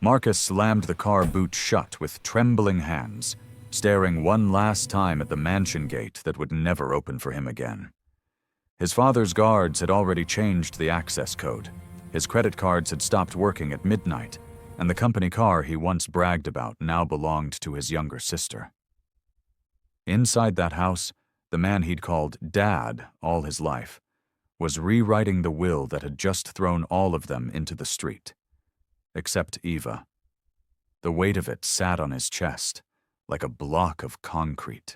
Marcus slammed the car boot shut with trembling hands, staring one last time at the mansion gate that would never open for him again. His father's guards had already changed the access code. His credit cards had stopped working at midnight, and the company car he once bragged about now belonged to his younger sister. Inside that house, the man he'd called Dad all his life was rewriting the will that had just thrown all of them into the street. Except Eva. The weight of it sat on his chest, like a block of concrete.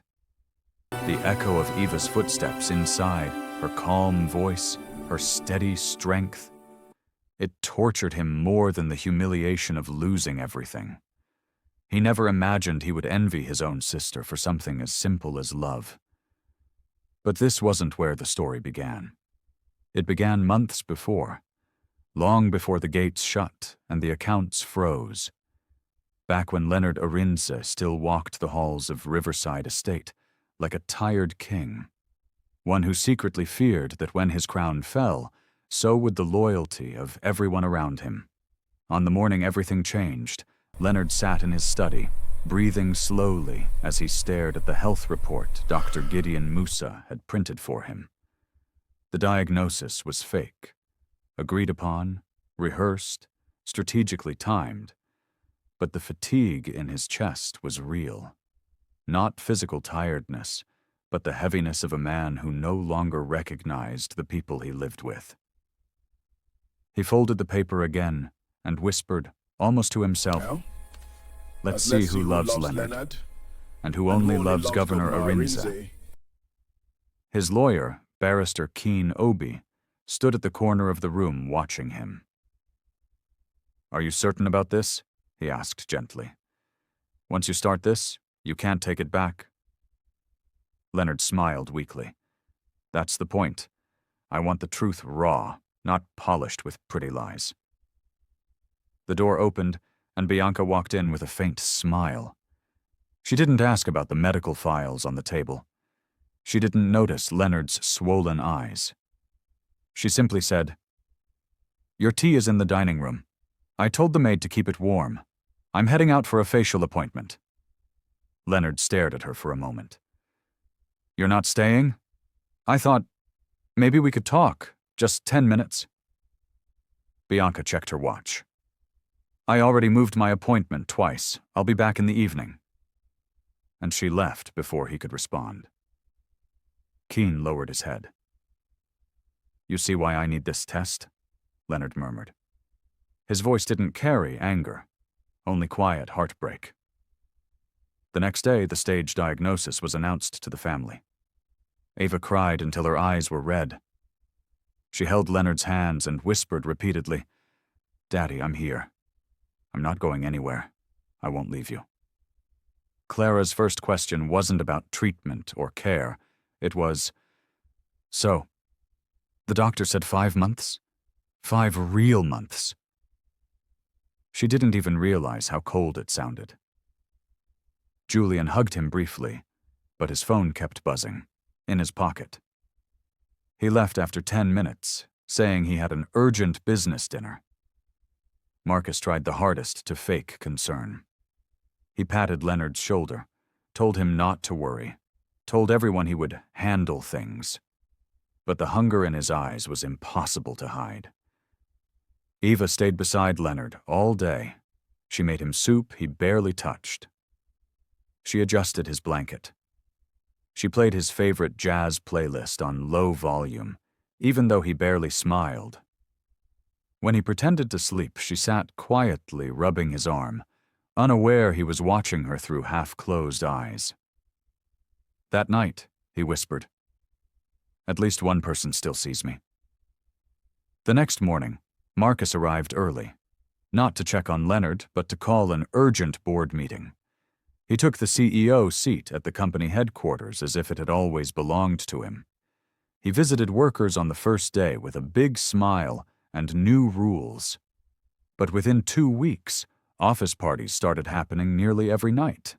The echo of Eva's footsteps inside, her calm voice, her steady strength. It tortured him more than the humiliation of losing everything. He never imagined he would envy his own sister for something as simple as love. But this wasn't where the story began. It began months before, long before the gates shut and the accounts froze. Back when Leonard Arinze still walked the halls of Riverside Estate like a tired king, one who secretly feared that when his crown fell, so would the loyalty of everyone around him. On the morning everything changed, Leonard sat in his study, breathing slowly as he stared at the health report Dr. Gideon Musa had printed for him. The diagnosis was fake, agreed upon, rehearsed, strategically timed, but the fatigue in his chest was real. Not physical tiredness, but the heaviness of a man who no longer recognized the people he lived with. He folded the paper again and whispered, almost to himself, Well, let's see who loves Leonard, and who only loves Governor Arinze. His lawyer, Barrister Keen Obi, stood at the corner of the room watching him. Are you certain about this? He asked gently. Once you start this, you can't take it back. Leonard smiled weakly. That's the point. I want the truth raw, not polished with pretty lies. The door opened, and Bianca walked in with a faint smile. She didn't ask about the medical files on the table. She didn't notice Leonard's swollen eyes. She simply said, Your tea is in the dining room. I told the maid to keep it warm. I'm heading out for a facial appointment. Leonard stared at her for a moment. You're not staying? I thought, maybe we could talk, just 10 minutes. Bianca checked her watch. I already moved my appointment twice. I'll be back in the evening. And she left before he could respond. Keen lowered his head. You see why I need this test? Leonard murmured. His voice didn't carry anger, only quiet heartbreak. The next day, the stage diagnosis was announced to the family. Ava cried until her eyes were red. She held Leonard's hands and whispered repeatedly, Daddy, I'm here. I'm not going anywhere. I won't leave you. Clara's first question wasn't about treatment or care. It was, So, the doctor said 5 months? 5 real months. She didn't even realize how cold it sounded. Julian hugged him briefly, but his phone kept buzzing, in his pocket. He left after 10 minutes, saying he had an urgent business dinner. Marcus tried the hardest to fake concern. He patted Leonard's shoulder, told him not to worry, told everyone he would handle things. But the hunger in his eyes was impossible to hide. Eva stayed beside Leonard all day. She made him soup he barely touched. She adjusted his blanket. She played his favorite jazz playlist on low volume, even though he barely smiled. When he pretended to sleep, she sat quietly rubbing his arm, unaware he was watching her through half-closed eyes. That night, he whispered, At least one person still sees me. The next morning, Marcus arrived early, not to check on Leonard, but to call an urgent board meeting. He took the CEO seat at the company headquarters as if it had always belonged to him. He visited workers on the first day with a big smile and new rules. But within 2 weeks, office parties started happening nearly every night.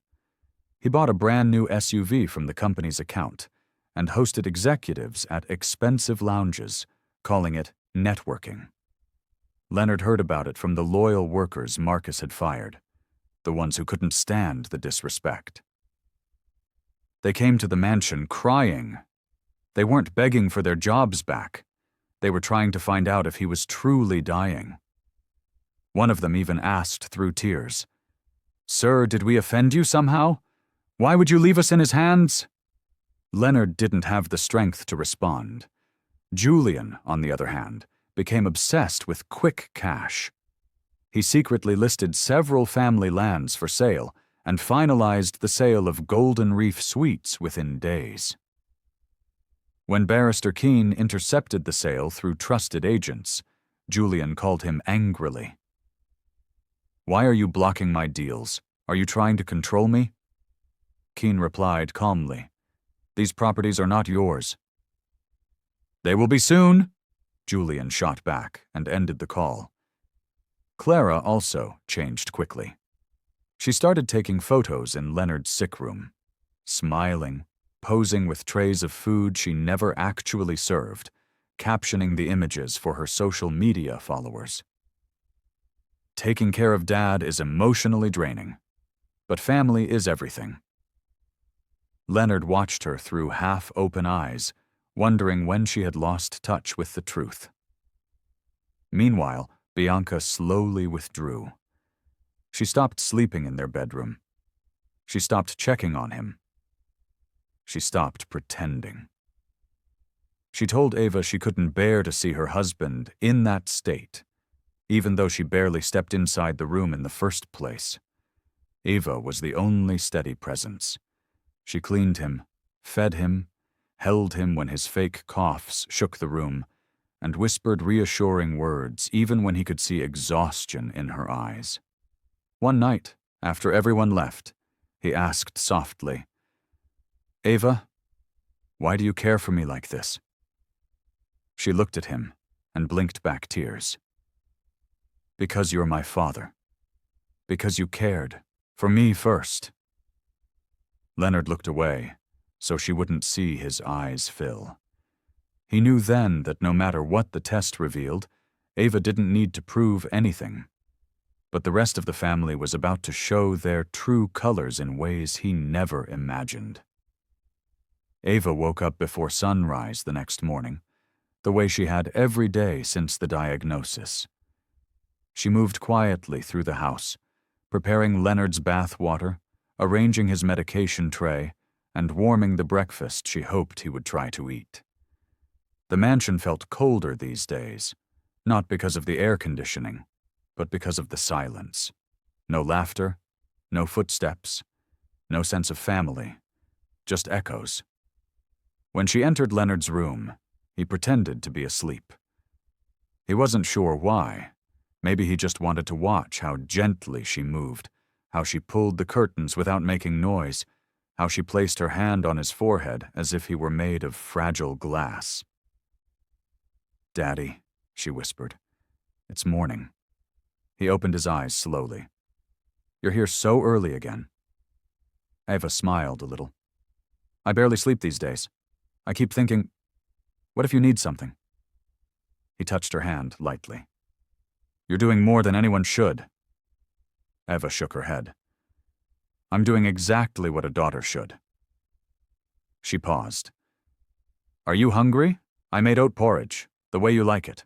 He bought a brand new SUV from the company's account and hosted executives at expensive lounges, calling it networking. Leonard heard about it from the loyal workers Marcus had fired, the ones who couldn't stand the disrespect. They came to the mansion crying. They weren't begging for their jobs back. They were trying to find out if he was truly dying. One of them even asked through tears, "Sir, did we offend you somehow? Why would you leave us in his hands?" Leonard didn't have the strength to respond. Julian, on the other hand, became obsessed with quick cash. He secretly listed several family lands for sale and finalized the sale of Golden Reef Suites within days. When Barrister Keene intercepted the sale through trusted agents, Julian called him angrily. "Why are you blocking my deals? Are you trying to control me?" Keene replied calmly, "These properties are not yours." "They will be soon," Julian shot back and ended the call. Clara also changed quickly. She started taking photos in Leonard's sick room, smiling, posing with trays of food she never actually served, captioning the images for her social media followers. Taking care of Dad is emotionally draining, but family is everything. Leonard watched her through half-open eyes, wondering when she had lost touch with the truth. Meanwhile, Bianca slowly withdrew. She stopped sleeping in their bedroom. She stopped checking on him. She stopped pretending. She told Ava she couldn't bear to see her husband in that state, even though she barely stepped inside the room in the first place. Ava was the only steady presence. She cleaned him, fed him, held him when his fake coughs shook the room, and whispered reassuring words even when he could see exhaustion in her eyes. One night, after everyone left, he asked softly, "Ava, why do you care for me like this?" She looked at him and blinked back tears. "Because you're my father. Because you cared. For me first." Leonard looked away, so she wouldn't see his eyes fill. He knew then that no matter what the test revealed, Ava didn't need to prove anything. But the rest of the family was about to show their true colors in ways he never imagined. Ava woke up before sunrise the next morning, the way she had every day since the diagnosis. She moved quietly through the house, preparing Leonard's bath water, arranging his medication tray, and warming the breakfast she hoped he would try to eat. The mansion felt colder these days, not because of the air conditioning, but because of the silence. No laughter, no footsteps, no sense of family, just echoes. When she entered Leonard's room, he pretended to be asleep. He wasn't sure why. Maybe he just wanted to watch how gently she moved, how she pulled the curtains without making noise, how she placed her hand on his forehead as if he were made of fragile glass. "Daddy," she whispered. "It's morning." He opened his eyes slowly. "You're here so early again." Ava smiled a little. "I barely sleep these days. I keep thinking, what if you need something?" He touched her hand lightly. "You're doing more than anyone should." Eva shook her head. "I'm doing exactly what a daughter should." She paused. "Are you hungry? I made oat porridge, the way you like it."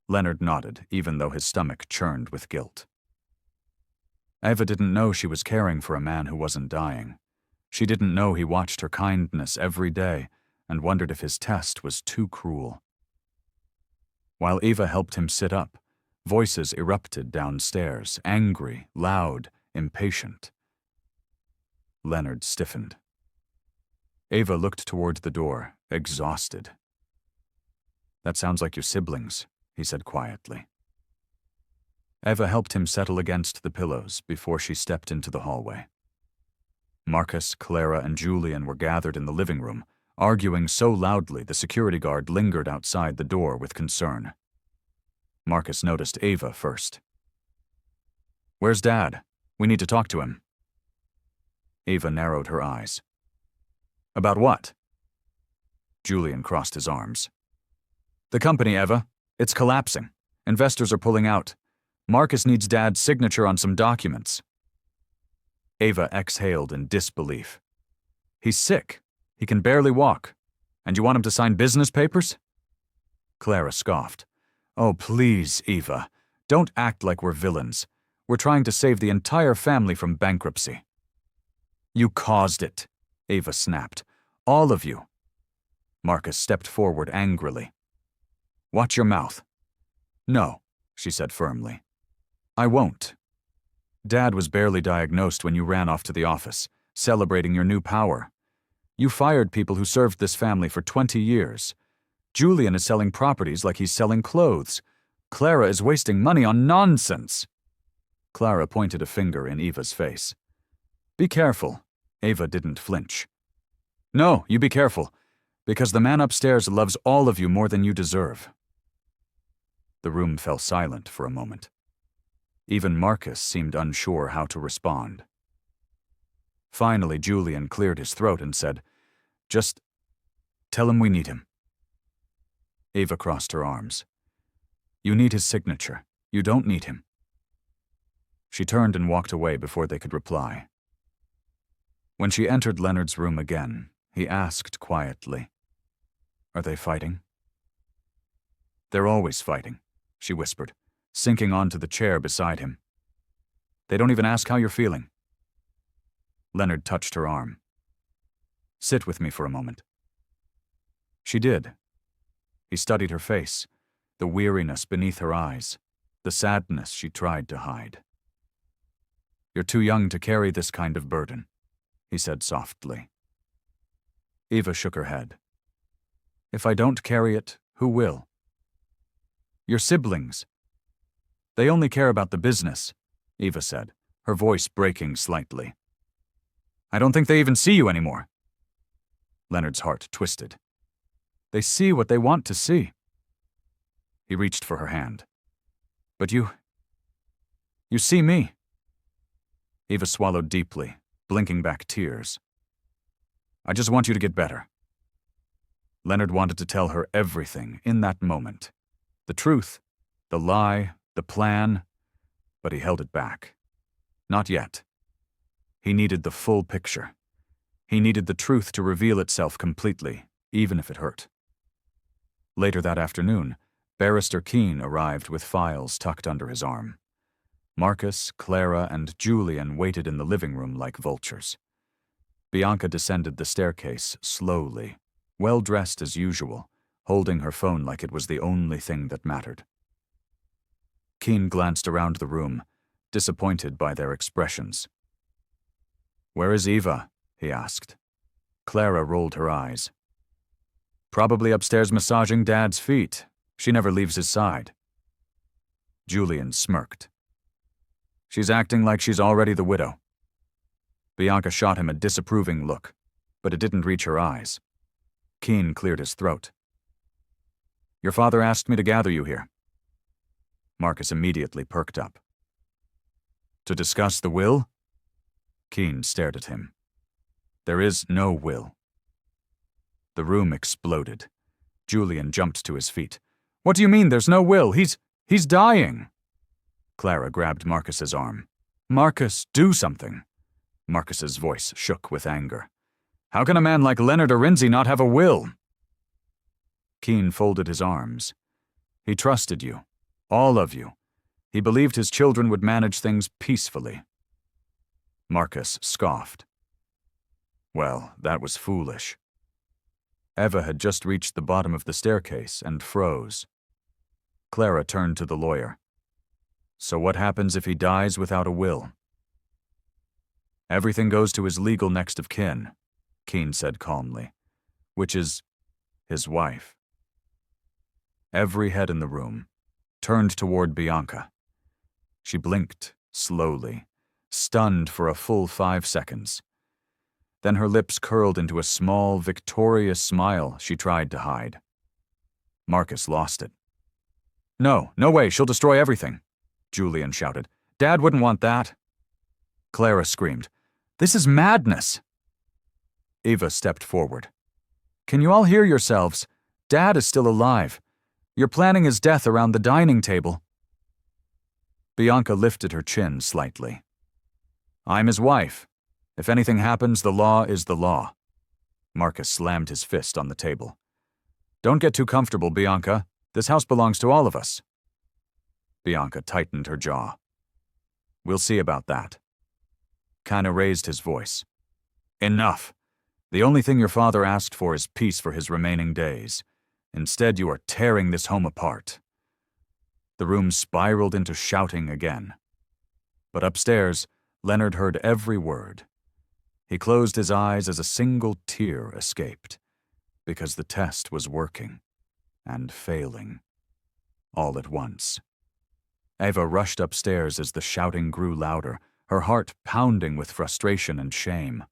Leonard nodded, even though his stomach churned with guilt. Eva didn't know she was caring for a man who wasn't dying. She didn't know he watched her kindness every day and wondered if his test was too cruel. While Eva helped him sit up, voices erupted downstairs, angry, loud, impatient. Leonard stiffened. Eva looked toward the door, exhausted. "That sounds like your siblings," he said quietly. Eva helped him settle against the pillows before she stepped into the hallway. Marcus, Clara, and Julian were gathered in the living room, arguing so loudly the security guard lingered outside the door with concern. Marcus noticed Ava first. "Where's Dad? We need to talk to him." Ava narrowed her eyes. "About what?" Julian crossed his arms. "The company, Eva. It's collapsing. Investors are pulling out. Marcus needs Dad's signature on some documents. Ava exhaled in disbelief. He's sick. He can barely walk. And you want him to sign business papers? Clara scoffed. Oh, please, Eva. Don't act like we're villains. We're trying to save the entire family from bankruptcy. You caused it, Ava snapped. All of you. Marcus stepped forward angrily. Watch your mouth. No, she said firmly. I won't. Dad was barely diagnosed when you ran off to the office, celebrating your new power. You fired people who served this family for 20 years. Julian is selling properties like he's selling clothes. Clara is wasting money on nonsense. Clara pointed a finger in Eva's face. Be careful. Ava didn't flinch. No, you be careful, because the man upstairs loves all of you more than you deserve. The room fell silent for a moment. Even Marcus seemed unsure how to respond. Finally, Julian cleared his throat and said, Just tell him we need him. Ava crossed her arms. You need his signature. You don't need him. She turned and walked away before they could reply. When she entered Leonard's room again, he asked quietly, Are they fighting? They're always fighting, she whispered, sinking onto the chair beside him. They don't even ask how you're feeling. Leonard touched her arm. Sit with me for a moment. She did. He studied her face, the weariness beneath her eyes, the sadness she tried to hide. You're too young to carry this kind of burden, he said softly. Eva shook her head. If I don't carry it, who will? Your siblings. They only care about the business, Eva said, her voice breaking slightly. I don't think they even see you anymore. Leonard's heart twisted. They see what they want to see. He reached for her hand. But you see me. Eva swallowed deeply, blinking back tears. I just want you to get better. Leonard wanted to tell her everything in that moment. The truth, the lie, the plan, but he held it back. Not yet. He needed the full picture. He needed the truth to reveal itself completely, even if it hurt. Later that afternoon, Barrister Keene arrived with files tucked under his arm. Marcus, Clara, and Julian waited in the living room like vultures. Bianca descended the staircase slowly, well-dressed as usual, holding her phone like it was the only thing that mattered. Keene glanced around the room, disappointed by their expressions. Where is Eva? He asked. Clara rolled her eyes. Probably upstairs massaging Dad's feet. She never leaves his side. Julian smirked. She's acting like she's already the widow. Bianca shot him a disapproving look, but it didn't reach her eyes. Keene cleared his throat. Your father asked me to gather you here. Marcus immediately perked up. To discuss the will? Keene stared at him. There is no will. The room exploded. Julian jumped to his feet. What do you mean there's no will? He's dying. Clara grabbed Marcus's arm. Marcus, do something. Marcus's voice shook with anger. How can a man like Leonard Arinze not have a will? Keene folded his arms. He trusted you. All of you. He believed his children would manage things peacefully. Marcus scoffed. Well, that was foolish. Eva had just reached the bottom of the staircase and froze. Clara turned to the lawyer. So what happens if he dies without a will? Everything goes to his legal next of kin, Keene said calmly, which is his wife. Every head in the room turned toward Bianca. She blinked slowly, stunned for a full 5 seconds. Then her lips curled into a small, victorious smile she tried to hide. Marcus lost it. No way, she'll destroy everything, Julian shouted. Dad wouldn't want that. Clara screamed. This is madness. Eva stepped forward. Can you all hear yourselves? Dad is still alive. You're planning his death around the dining table. Bianca lifted her chin slightly. I'm his wife. If anything happens, the law is the law. Marcus slammed his fist on the table. Don't get too comfortable, Bianca. This house belongs to all of us. Bianca tightened her jaw. We'll see about that. Kana raised his voice. Enough. The only thing your father asked for is peace for his remaining days. Instead, you are tearing this home apart. The room spiraled into shouting again. But upstairs, Leonard heard every word. He closed his eyes as a single tear escaped, because the test was working and failing, all at once. Eva rushed upstairs as the shouting grew louder, her heart pounding with frustration and shame.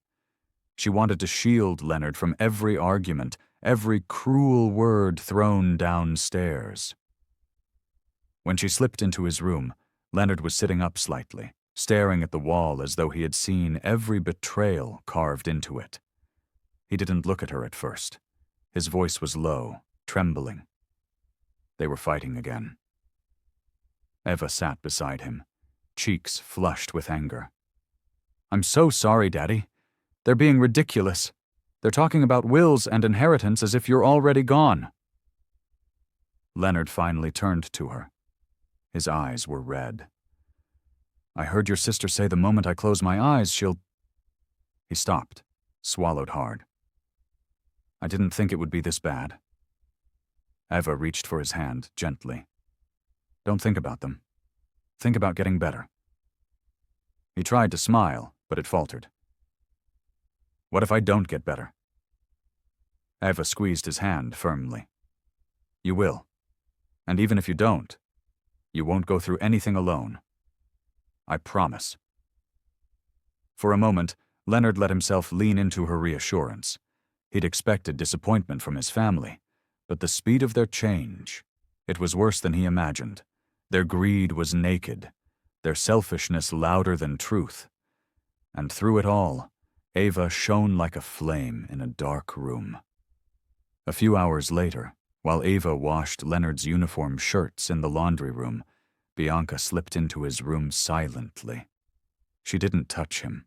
She wanted to shield Leonard from every argument, every cruel word thrown downstairs. When she slipped into his room, Leonard was sitting up slightly, staring at the wall as though he had seen every betrayal carved into it. He didn't look at her at first. His voice was low, trembling. They were fighting again. Eva sat beside him, cheeks flushed with anger. I'm so sorry, Daddy. They're being ridiculous. They're talking about wills and inheritance as if you're already gone. Leonard finally turned to her. His eyes were red. I heard your sister say the moment I close my eyes, she'll... He stopped, swallowed hard. I didn't think it would be this bad. Eva reached for his hand gently. Don't think about them. Think about getting better. He tried to smile, but it faltered. What if I don't get better? Eva squeezed his hand firmly. You will. And even if you don't, you won't go through anything alone. I promise. For a moment, Leonard let himself lean into her reassurance. He'd expected disappointment from his family, but the speed of their change, it was worse than he imagined. Their greed was naked, their selfishness louder than truth. And through it all, Eva shone like a flame in a dark room. A few hours later, while Eva washed Leonard's uniform shirts in the laundry room, Bianca slipped into his room silently. She didn't touch him.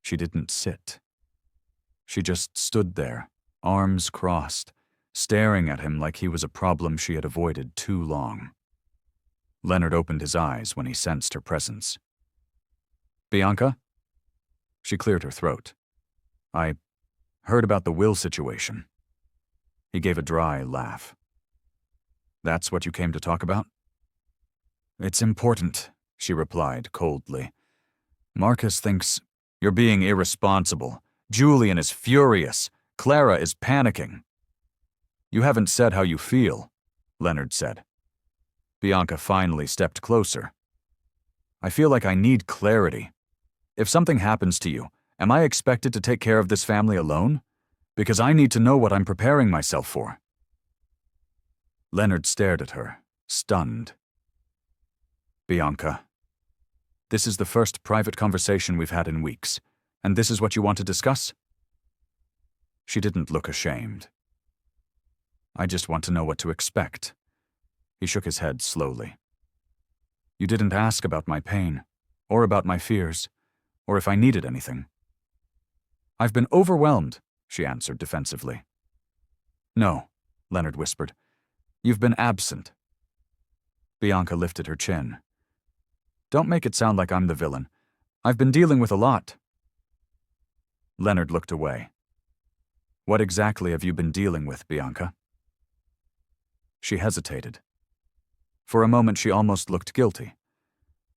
She didn't sit. She just stood there, arms crossed, staring at him like he was a problem she had avoided too long. Leonard opened his eyes when he sensed her presence. Bianca? She cleared her throat. I heard about the will situation. He gave a dry laugh. That's what you came to talk about? It's important, she replied coldly. Marcus thinks you're being irresponsible. Julian is furious. Clara is panicking. You haven't said how you feel, Leonard said. Bianca finally stepped closer. I feel like I need clarity. If something happens to you, am I expected to take care of this family alone? Because I need to know what I'm preparing myself for. Leonard stared at her, stunned. Bianca, this is the first private conversation we've had in weeks, and this is what you want to discuss? She didn't look ashamed. I just want to know what to expect. He shook his head slowly. You didn't ask about my pain, or about my fears, or if I needed anything. I've been overwhelmed, she answered defensively. No, Leonard whispered. You've been absent. Bianca lifted her chin. Don't make it sound like I'm the villain. I've been dealing with a lot. Leonard looked away. What exactly have you been dealing with, Bianca? She hesitated. For a moment she almost looked guilty,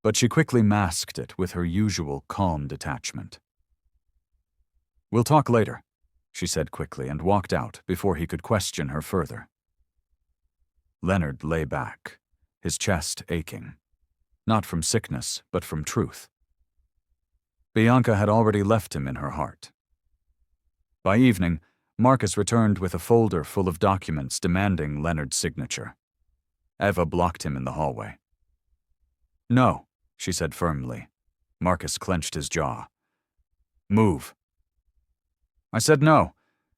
but she quickly masked it with her usual calm detachment. We'll talk later, she said quickly and walked out before he could question her further. Leonard lay back, his chest aching, not from sickness, but from truth. Bianca had already left him in her heart. By evening, Marcus returned with a folder full of documents demanding Leonard's signature. Eva blocked him in the hallway. No, she said firmly. Marcus clenched his jaw. Move. I said no.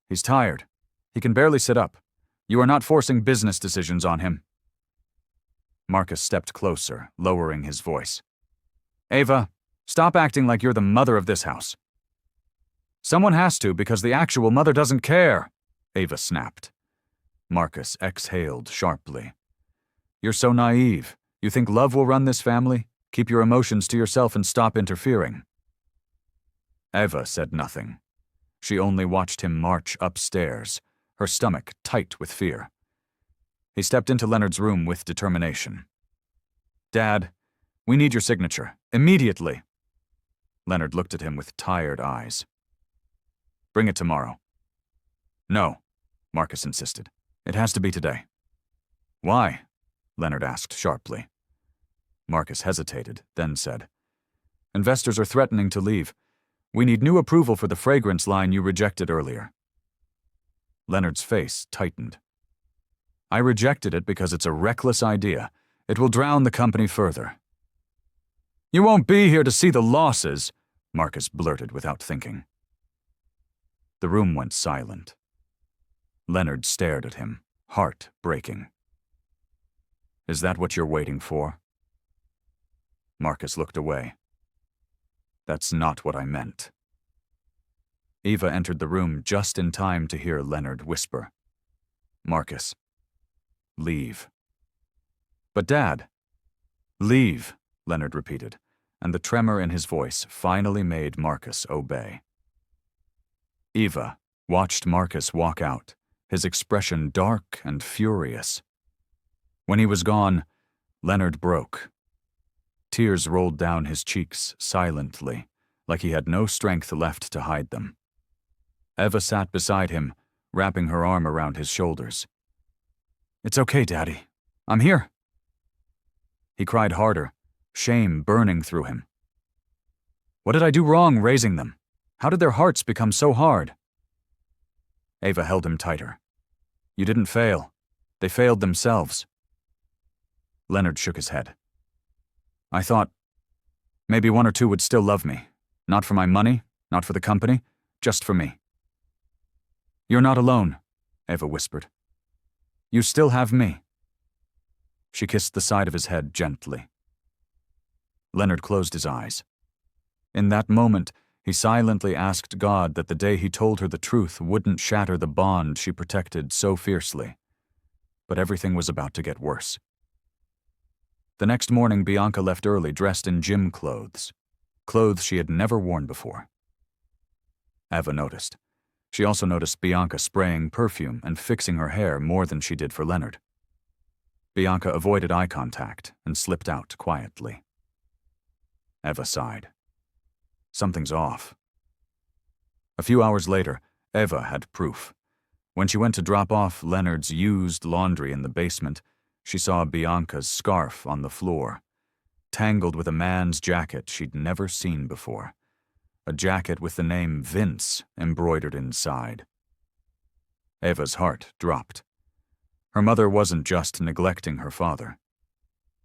He's tired. He can barely sit up. You are not forcing business decisions on him. Marcus stepped closer, lowering his voice. Ava, stop acting like you're the mother of this house. Someone has to, because the actual mother doesn't care, Ava snapped. Marcus exhaled sharply. You're so naive. You think love will run this family? Keep your emotions to yourself and stop interfering. Ava said nothing. She only watched him march upstairs, her stomach tight with fear. He stepped into Leonard's room with determination. Dad, we need your signature. Immediately. Leonard looked at him with tired eyes. Bring it tomorrow. No, Marcus insisted. It has to be today. Why? Leonard asked sharply. Marcus hesitated, then said, Investors are threatening to leave. We need new approval for the fragrance line you rejected earlier. Leonard's face tightened. I rejected it because it's a reckless idea. It will drown the company further. You won't be here to see the losses, Marcus blurted without thinking. The room went silent. Leonard stared at him, heart breaking. Is that what you're waiting for? Marcus looked away. That's not what I meant. Eva entered the room just in time to hear Leonard whisper, Marcus, leave. But Dad. Leave, Leonard repeated, and the tremor in his voice finally made Marcus obey. Eva watched Marcus walk out, his expression dark and furious. When he was gone, Leonard broke. Tears rolled down his cheeks silently, like he had no strength left to hide them. Eva sat beside him, wrapping her arm around his shoulders. It's okay, Daddy. I'm here. He cried harder, shame burning through him. What did I do wrong raising them? How did their hearts become so hard? Eva held him tighter. You didn't fail. They failed themselves. Leonard shook his head. I thought maybe one or two would still love me. Not for my money, not for the company, just for me. You're not alone, Eva whispered. You still have me. She kissed the side of his head gently. Leonard closed his eyes. In that moment, he silently asked God that the day he told her the truth wouldn't shatter the bond she protected so fiercely. But everything was about to get worse. The next morning, Bianca left early dressed in gym clothes she had never worn before. Eva noticed. She also noticed Bianca spraying perfume and fixing her hair more than she did for Leonard. Bianca avoided eye contact and slipped out quietly. Eva sighed. Something's off. A few hours later, Eva had proof. When she went to drop off Leonard's used laundry in the basement, she saw Bianca's scarf on the floor, tangled with a man's jacket she'd never seen before. A jacket with the name Vince embroidered inside. Eva's heart dropped. Her mother wasn't just neglecting her father.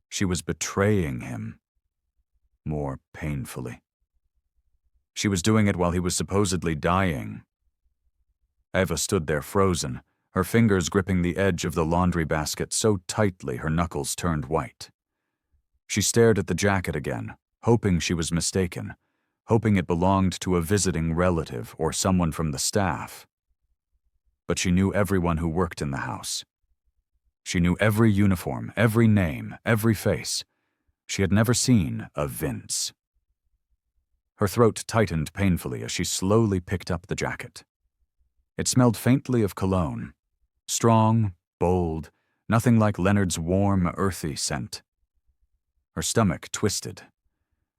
She was betraying him. More painfully. She was doing it while he was supposedly dying. Eva stood there frozen, her fingers gripping the edge of the laundry basket so tightly her knuckles turned white. She stared at the jacket again, hoping she was mistaken, hoping it belonged to a visiting relative or someone from the staff. But she knew everyone who worked in the house. She knew every uniform, every name, every face. She had never seen a Vince. Her throat tightened painfully as she slowly picked up the jacket. It smelled faintly of cologne. Strong, bold, nothing like Leonard's warm, earthy scent. Her stomach twisted.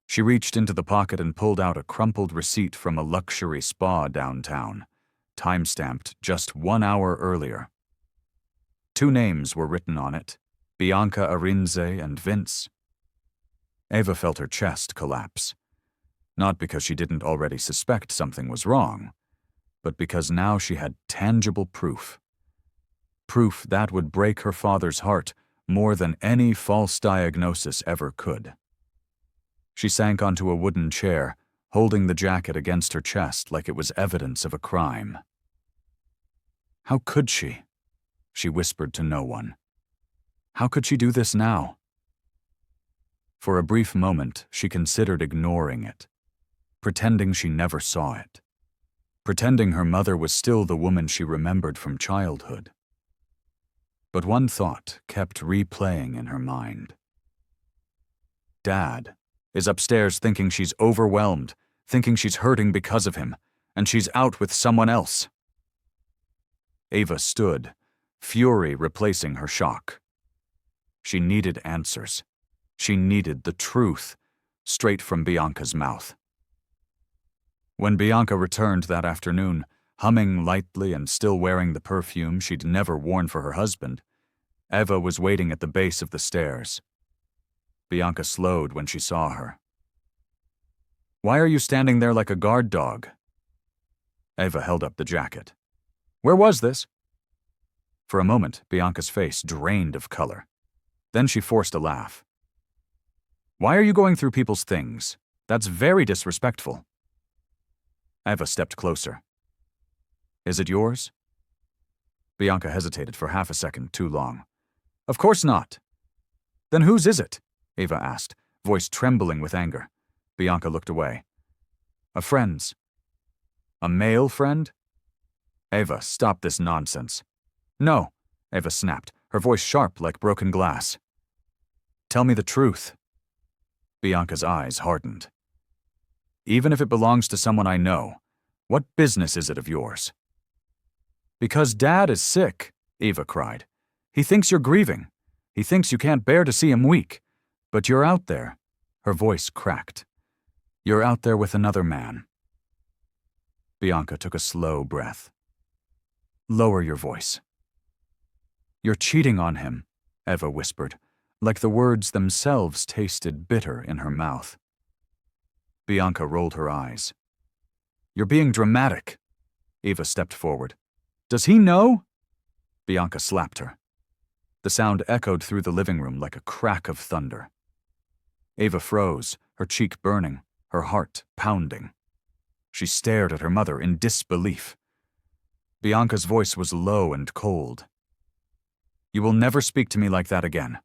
She reached into the pocket and pulled out a crumpled receipt from a luxury spa downtown, time-stamped just 1 hour earlier. 2 names were written on it, Bianca Arinze and Vince. Eva felt her chest collapse. Not because she didn't already suspect something was wrong, but because now she had tangible proof. Proof that would break her father's heart more than any false diagnosis ever could. She sank onto a wooden chair, holding the jacket against her chest like it was evidence of a crime. How could she? She whispered to no one. How could she do this now, For a brief moment, she considered ignoring it, pretending she never saw it, pretending her mother was still the woman she remembered from childhood. But one thought kept replaying in her mind. Dad is upstairs thinking she's overwhelmed, thinking she's hurting because of him, and she's out with someone else. Ava stood, fury replacing her shock. She needed answers. She needed the truth, straight from Bianca's mouth. When Bianca returned that afternoon, humming lightly and still wearing the perfume she'd never worn for her husband, Eva was waiting at the base of the stairs. Bianca slowed when she saw her. "Why are you standing there like a guard dog?" Eva held up the jacket. "Where was this?" For a moment, Bianca's face drained of color. Then she forced a laugh. "Why are you going through people's things? That's very disrespectful." Eva stepped closer. "Is it yours?" Bianca hesitated for half a second too long. "Of course not." "Then whose is it?" Eva asked, voice trembling with anger. Bianca looked away. "A friend's." "A male friend?" "Eva, stop this nonsense." "No," Eva snapped, her voice sharp like broken glass. "Tell me the truth." Bianca's eyes hardened. "Even if it belongs to someone I know, what business is it of yours?" "Because Dad is sick," Eva cried. "He thinks you're grieving. He thinks you can't bear to see him weak. But you're out there." Her voice cracked. "You're out there with another man." Bianca took a slow breath. "Lower your voice." "You're cheating on him," Eva whispered, like the words themselves tasted bitter in her mouth. Bianca rolled her eyes. "You're being dramatic." Eva stepped forward. "Does he know?" Bianca slapped her. The sound echoed through the living room like a crack of thunder. Eva froze, her cheek burning, her heart pounding. She stared at her mother in disbelief. Bianca's voice was low and cold. "You will never speak to me like that again.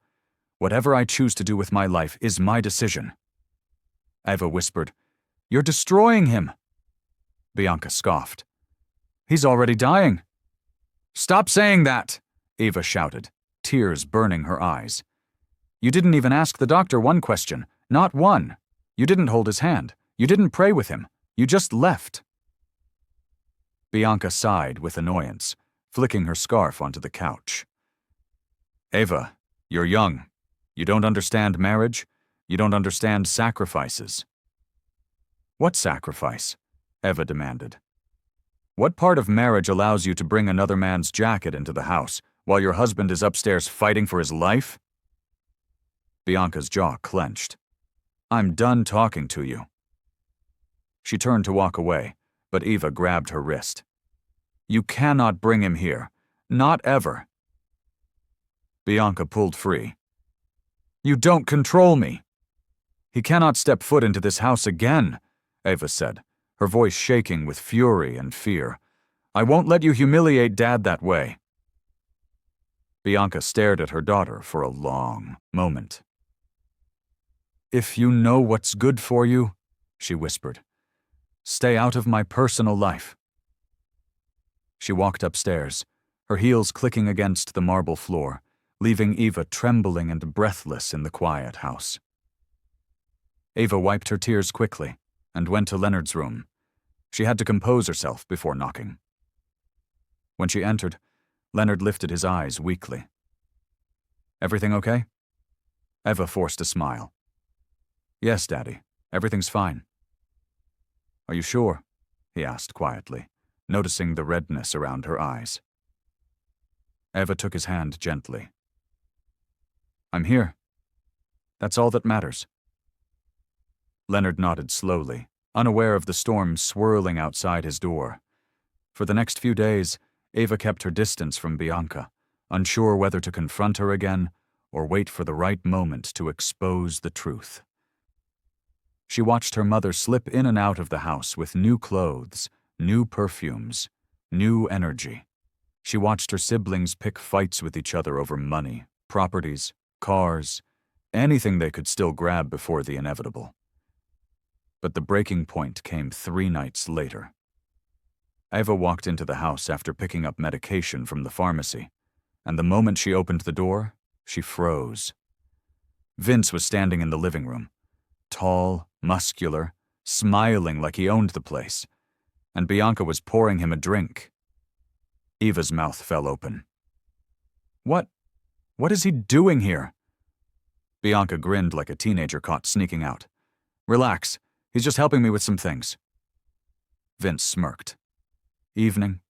Whatever I choose to do with my life is my decision." Eva whispered, "You're destroying him." Bianca scoffed. "He's already dying." "Stop saying that," Eva shouted, tears burning her eyes. "You didn't even ask the doctor one question, not one. You didn't hold his hand. You didn't pray with him. You just left." Bianca sighed with annoyance, flicking her scarf onto the couch. "Eva, you're young. You don't understand marriage. You don't understand sacrifices." "What sacrifice?" Eva demanded. "What part of marriage allows you to bring another man's jacket into the house while your husband is upstairs fighting for his life?" Bianca's jaw clenched. "I'm done talking to you." She turned to walk away, but Eva grabbed her wrist. "You cannot bring him here. Not ever." Bianca pulled free. "You don't control me." "He cannot step foot into this house again," Eva said, her voice shaking with fury and fear. "I won't let you humiliate Dad that way." Bianca stared at her daughter for a long moment. "If you know what's good for you," she whispered, "stay out of my personal life." She walked upstairs, her heels clicking against the marble floor, leaving Eva trembling and breathless in the quiet house. Eva wiped her tears quickly and went to Leonard's room. She had to compose herself before knocking. When she entered, Leonard lifted his eyes weakly. "Everything okay?" Eva forced a smile. "Yes, Daddy. Everything's fine." "Are you sure?" he asked quietly, noticing the redness around her eyes. Eva took his hand gently. "I'm here. That's all that matters." Leonard nodded slowly, unaware of the storm swirling outside his door. For the next few days, Eva kept her distance from Bianca, unsure whether to confront her again or wait for the right moment to expose the truth. She watched her mother slip in and out of the house with new clothes, new perfumes, new energy. She watched her siblings pick fights with each other over money, properties, cars, anything they could still grab before the inevitable. But the breaking point came 3 nights later. Eva walked into the house after picking up medication from the pharmacy, and the moment she opened the door, she froze. Vince was standing in the living room, tall, muscular, smiling like he owned the place, and Bianca was pouring him a drink. Eva's mouth fell open. What is he doing here? Bianca grinned like a teenager caught sneaking out. Relax, he's just helping me with some things. Vince smirked. Evening.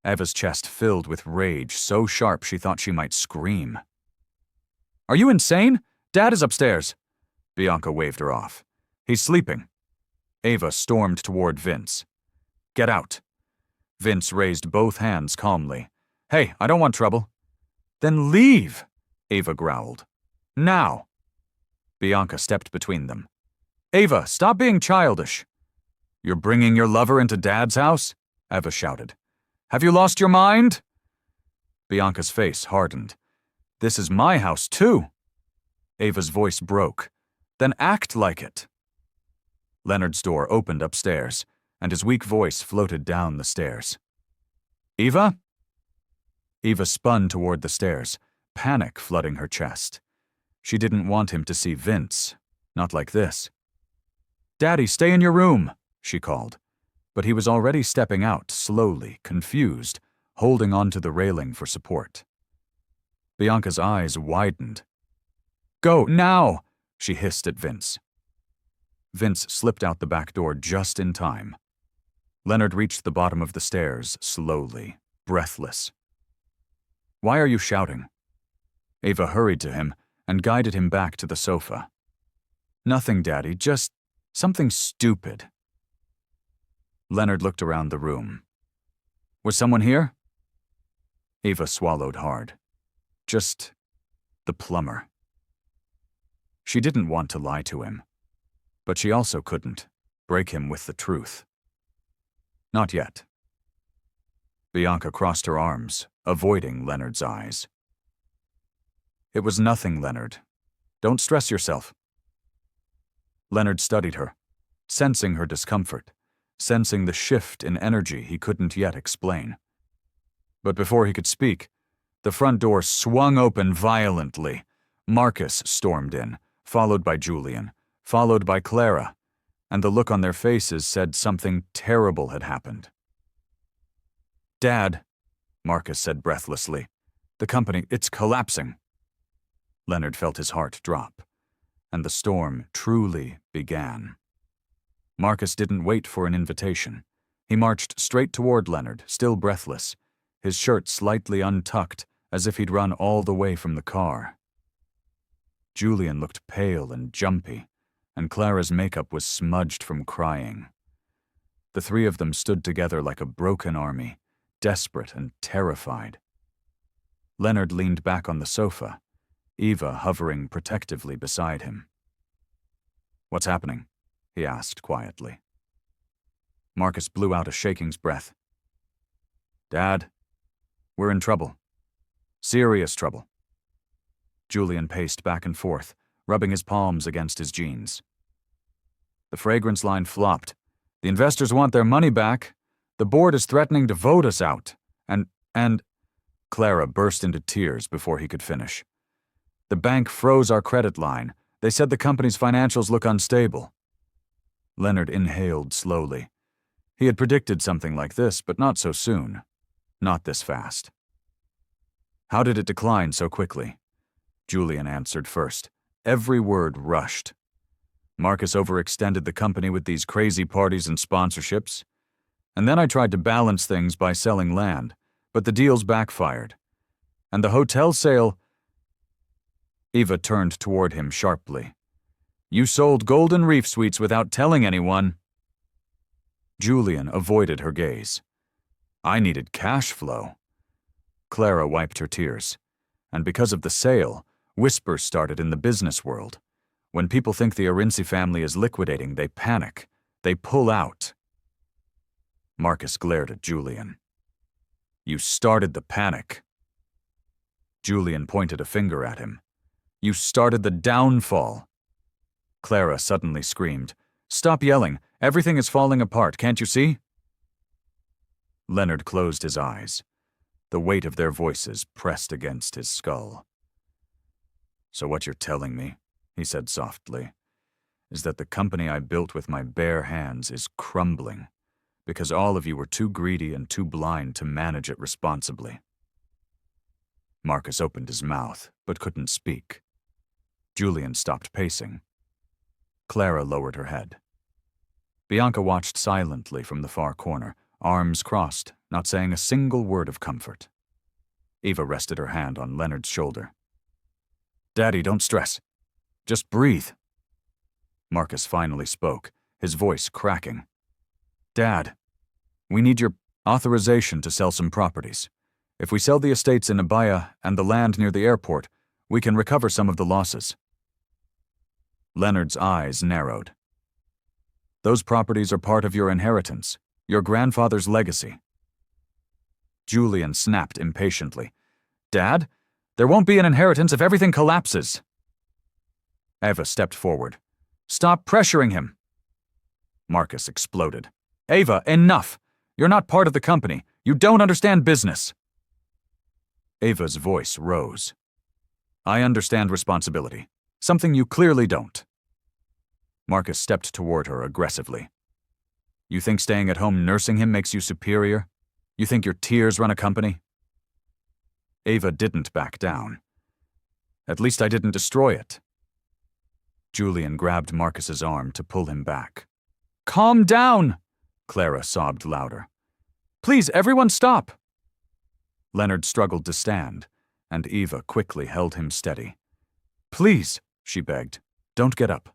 Eva's chest filled with rage so sharp she thought she might scream. Are you insane? Dad is upstairs. Bianca waved her off. He's sleeping. Eva stormed toward Vince. Get out. Vince raised both hands calmly. Hey, I don't want trouble. Then leave, Eva growled. Now. Bianca stepped between them. Eva, stop being childish. You're bringing your lover into Dad's house? Eva shouted. Have you lost your mind? Bianca's face hardened. This is my house, too. Eva's voice broke. Then act like it. Leonard's door opened upstairs, and his weak voice floated down the stairs. Eva? Eva spun toward the stairs, panic flooding her chest. She didn't want him to see Vince. Not like this. Daddy, stay in your room, she called. But he was already stepping out, slowly, confused, holding onto the railing for support. Bianca's eyes widened. Go, now, she hissed at Vince. Vince slipped out the back door just in time. Leonard reached the bottom of the stairs, slowly, breathless. Why are you shouting? Eva hurried to him and guided him back to the sofa. Nothing, Daddy, just something stupid. Leonard looked around the room. Was someone here? Eva swallowed hard. Just the plumber. She didn't want to lie to him, but she also couldn't break him with the truth. Not yet. Bianca crossed her arms, avoiding Leonard's eyes. It was nothing, Leonard. Don't stress yourself. Leonard studied her, sensing her discomfort, sensing the shift in energy he couldn't yet explain. But before he could speak, the front door swung open violently. Marcus stormed in, followed by Julian, followed by Clara, and the look on their faces said something terrible had happened. Dad, Marcus said breathlessly, the company, it's collapsing. Leonard felt his heart drop, and the storm truly began. Marcus didn't wait for an invitation. He marched straight toward Leonard, still breathless, his shirt slightly untucked as if he'd run all the way from the car. Julian looked pale and jumpy, and Clara's makeup was smudged from crying. The 3 of them stood together like a broken army, desperate and terrified. Leonard leaned back on the sofa, Eva hovering protectively beside him. What's happening? He asked quietly. Marcus blew out a shaking's breath. Dad, we're in trouble. Serious trouble. Julian paced back and forth, rubbing his palms against his jeans. The fragrance line flopped. The investors want their money back. The board is threatening to vote us out. And Clara burst into tears before he could finish. The bank froze our credit line. They said the company's financials look unstable. Leonard inhaled slowly. He had predicted something like this, but not so soon. Not this fast. How did it decline so quickly? Julian answered first. Every word rushed. Marcus overextended the company with these crazy parties and sponsorships. And then I tried to balance things by selling land, but the deals backfired. And the hotel sale... Eva turned toward him sharply. You sold Golden Reef Suites without telling anyone. Julian avoided her gaze. I needed cash flow. Clara wiped her tears. And because of the sale, whispers started in the business world. When people think the Arinci family is liquidating, they panic. They pull out. Marcus glared at Julian. You started the panic. Julian pointed a finger at him. You started the downfall. Clara suddenly screamed. Stop yelling. Everything is falling apart, can't you see? Leonard closed his eyes. The weight of their voices pressed against his skull. So what you're telling me, he said softly, is that the company I built with my bare hands is crumbling because all of you were too greedy and too blind to manage it responsibly. Marcus opened his mouth, but couldn't speak. Julian stopped pacing. Clara lowered her head. Bianca watched silently from the far corner, arms crossed, not saying a single word of comfort. Eva rested her hand on Leonard's shoulder. Daddy, don't stress. Just breathe. Marcus finally spoke, his voice cracking. Dad, we need your authorization to sell some properties. If we sell the estates in Abaya and the land near the airport, we can recover some of the losses. Leonard's eyes narrowed. Those properties are part of your inheritance, your grandfather's legacy. Julian snapped impatiently. Dad, there won't be an inheritance if everything collapses. Eva stepped forward. Stop pressuring him. Marcus exploded. Eva, enough! You're not part of the company. You don't understand business. Eva's voice rose. I understand responsibility. Something you clearly don't. Marcus stepped toward her aggressively. You think staying at home nursing him makes you superior? You think your tears run a company? Eva didn't back down. At least I didn't destroy it. Julian grabbed Marcus's arm to pull him back. Calm down! Clara sobbed louder. Please, everyone stop! Leonard struggled to stand, and Eva quickly held him steady. Please, she begged, don't get up.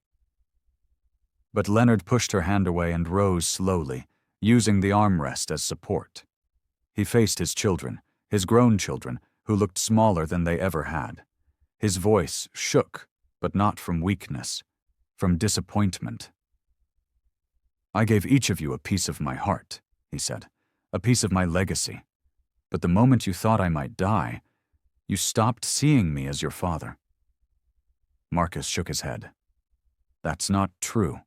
But Leonard pushed her hand away and rose slowly, using the armrest as support. He faced his children, his grown children, who looked smaller than they ever had. His voice shook, but not from weakness, from disappointment. I gave each of you a piece of my heart, he said, a piece of my legacy. But the moment you thought I might die, you stopped seeing me as your father. Marcus shook his head. That's not true.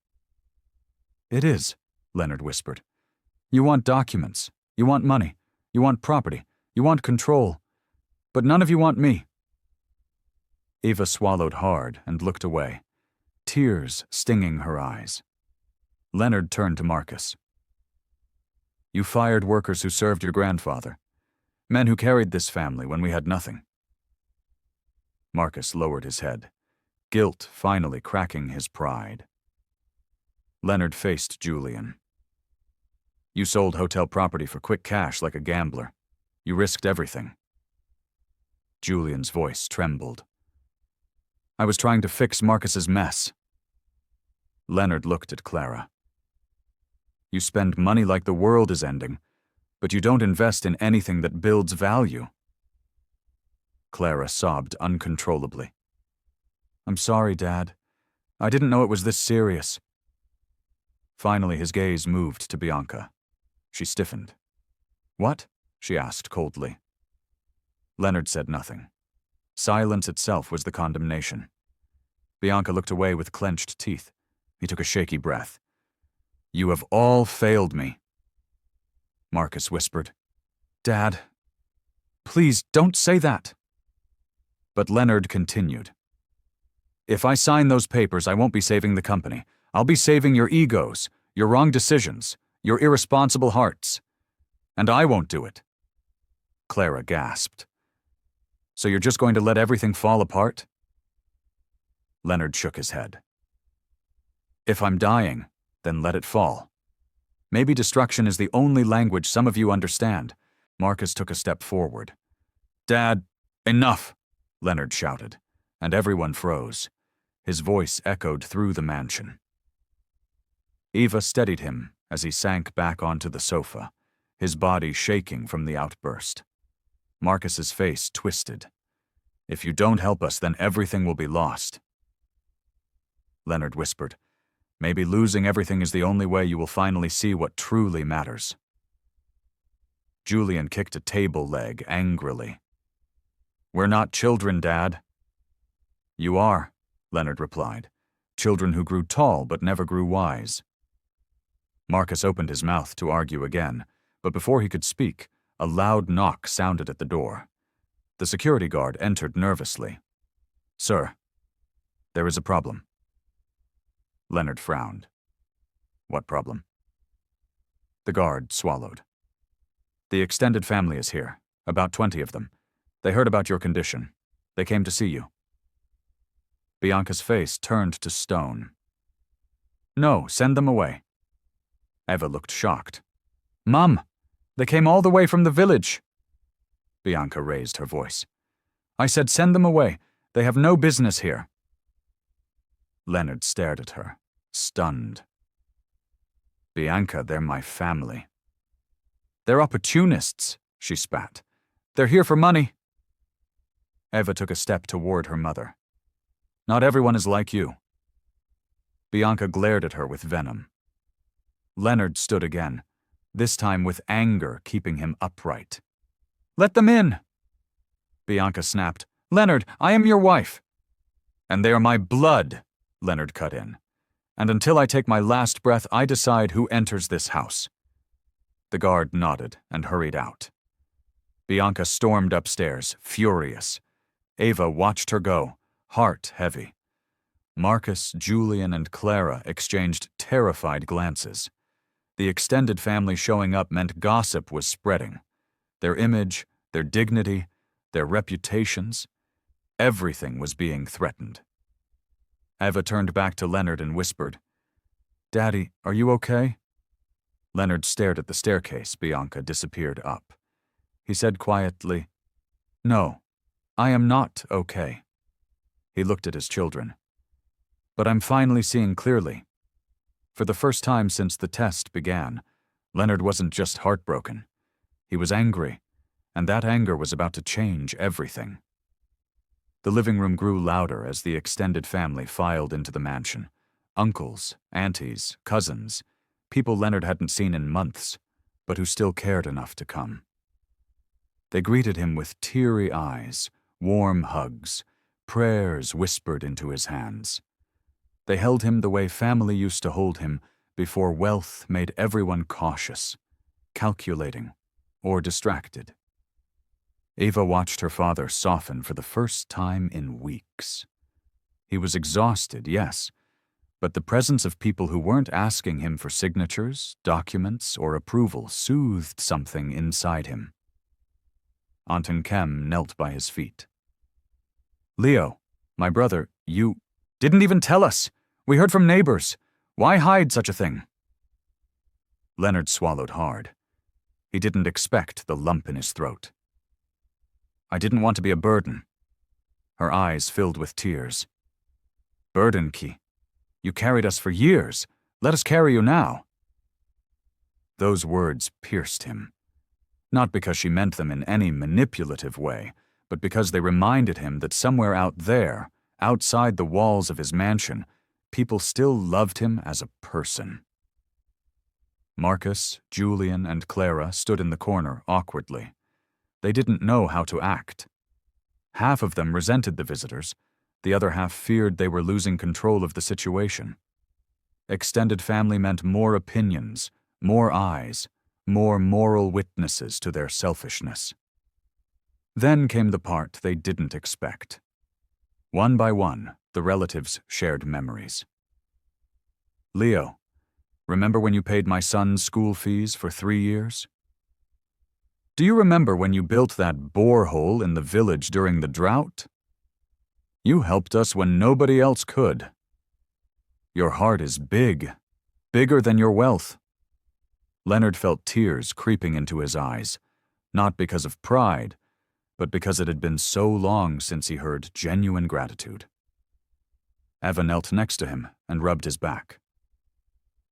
It is, Leonard whispered. You want documents, you want money, you want property, you want control, but none of you want me. Eva swallowed hard and looked away, tears stinging her eyes. Leonard turned to Marcus. You fired workers who served your grandfather, men who carried this family when we had nothing. Marcus lowered his head, guilt finally cracking his pride. Leonard faced Julian. You sold hotel property for quick cash like a gambler. You risked everything. Julian's voice trembled. I was trying to fix Marcus's mess. Leonard looked at Clara. You spend money like the world is ending, but you don't invest in anything that builds value. Clara sobbed uncontrollably. I'm sorry, Dad. I didn't know it was this serious. Finally, his gaze moved to Bianca. She stiffened. What? She asked coldly. Leonard said nothing. Silence itself was the condemnation. Bianca looked away with clenched teeth. He took a shaky breath. You have all failed me. Marcus whispered. Dad, please don't say that. But Leonard continued. If I sign those papers, I won't be saving the company. I'll be saving your egos, your wrong decisions, your irresponsible hearts. And I won't do it. Clara gasped. So you're just going to let everything fall apart? Leonard shook his head. If I'm dying, then let it fall. Maybe destruction is the only language some of you understand. Marcus took a step forward. Dad, enough, Leonard shouted, and everyone froze. His voice echoed through the mansion. Eva steadied him as he sank back onto the sofa, his body shaking from the outburst. Marcus's face twisted. If you don't help us, then everything will be lost. Leonard whispered, maybe losing everything is the only way you will finally see what truly matters. Julian kicked a table leg angrily. We're not children, Dad. You are, Leonard replied. Children who grew tall but never grew wise. Marcus opened his mouth to argue again, but before he could speak, a loud knock sounded at the door. The security guard entered nervously. Sir, there is a problem. Leonard frowned. What problem? The guard swallowed. The extended family is here, about 20 of them. They heard about your condition. They came to see you. Bianca's face turned to stone. No, send them away. Eva looked shocked. Mum, they came all the way from the village. Bianca raised her voice. I said send them away. They have no business here. Leonard stared at her, stunned. Bianca, they're my family. They're opportunists, she spat. They're here for money. Eva took a step toward her mother. Not everyone is like you. Bianca glared at her with venom. Leonard stood again, this time with anger keeping him upright. Let them in! Bianca snapped. Leonard, I am your wife. And they are my blood, Leonard cut in. And until I take my last breath, I decide who enters this house. The guard nodded and hurried out. Bianca stormed upstairs, furious. Eva watched her go, heart heavy. Marcus, Julian, and Clara exchanged terrified glances. The extended family showing up meant gossip was spreading. Their image, their dignity, their reputations, everything was being threatened. Eva turned back to Leonard and whispered, Daddy, are you okay? Leonard stared at the staircase Bianca disappeared up. He said quietly, No, I am not okay. He looked at his children. But I'm finally seeing clearly. For the first time since the test began, Leonard wasn't just heartbroken. He was angry, and that anger was about to change everything. The living room grew louder as the extended family filed into the mansion. Uncles, aunties, cousins, people Leonard hadn't seen in months, but who still cared enough to come. They greeted him with teary eyes, warm hugs, prayers whispered into his hands. They held him the way family used to hold him before wealth made everyone cautious, calculating, or distracted. Eva watched her father soften for the first time in weeks. He was exhausted, yes, but the presence of people who weren't asking him for signatures, documents, or approval soothed something inside him. Aunt Nkem knelt by his feet. Leo, my brother, you didn't even tell us. We heard from neighbors. Why hide such a thing? Leonard swallowed hard. He didn't expect the lump in his throat. I didn't want to be a burden. Her eyes filled with tears. Burden, Ki. You carried us for years. Let us carry you now. Those words pierced him. Not because she meant them in any manipulative way, but because they reminded him that somewhere out there, outside the walls of his mansion, people still loved him as a person. Marcus, Julian, and Clara stood in the corner awkwardly. They didn't know how to act. Half of them resented the visitors, the other half feared they were losing control of the situation. Extended family meant more opinions, more eyes, more moral witnesses to their selfishness. Then came the part they didn't expect. One by one, the relatives shared memories. Leo, remember when you paid my son's school fees for 3 years? Do you remember when you built that borehole in the village during the drought? You helped us when nobody else could. Your heart is big, bigger than your wealth. Leonard felt tears creeping into his eyes, not because of pride, but because it had been so long since he heard genuine gratitude. Eva knelt next to him and rubbed his back.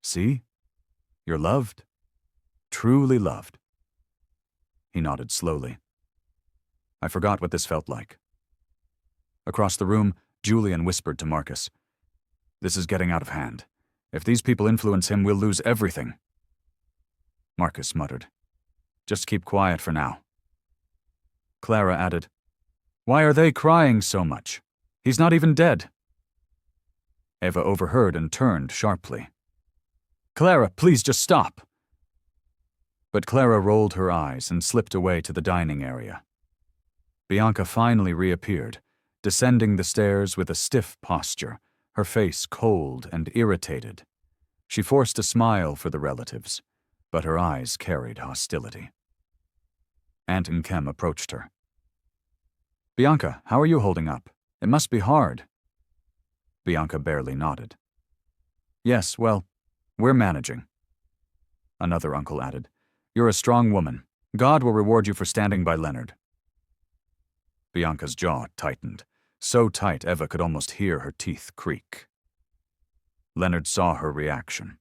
See? You're loved. Truly loved. He nodded slowly. I forgot what this felt like. Across the room, Julian whispered to Marcus. This is getting out of hand. If these people influence him, we'll lose everything. Marcus muttered. Just keep quiet for now. Clara added, Why are they crying so much? He's not even dead. Eva overheard and turned sharply. Clara, please just stop. But Clara rolled her eyes and slipped away to the dining area. Bianca finally reappeared, descending the stairs with a stiff posture, her face cold and irritated. She forced a smile for the relatives, but her eyes carried hostility. Aunt Nkem approached her. Bianca, how are you holding up? It must be hard. Bianca barely nodded. Yes, well, we're managing. Another uncle added, You're a strong woman. God will reward you for standing by Leonard. Bianca's jaw tightened, so tight Eva could almost hear her teeth creak. Leonard saw her reaction.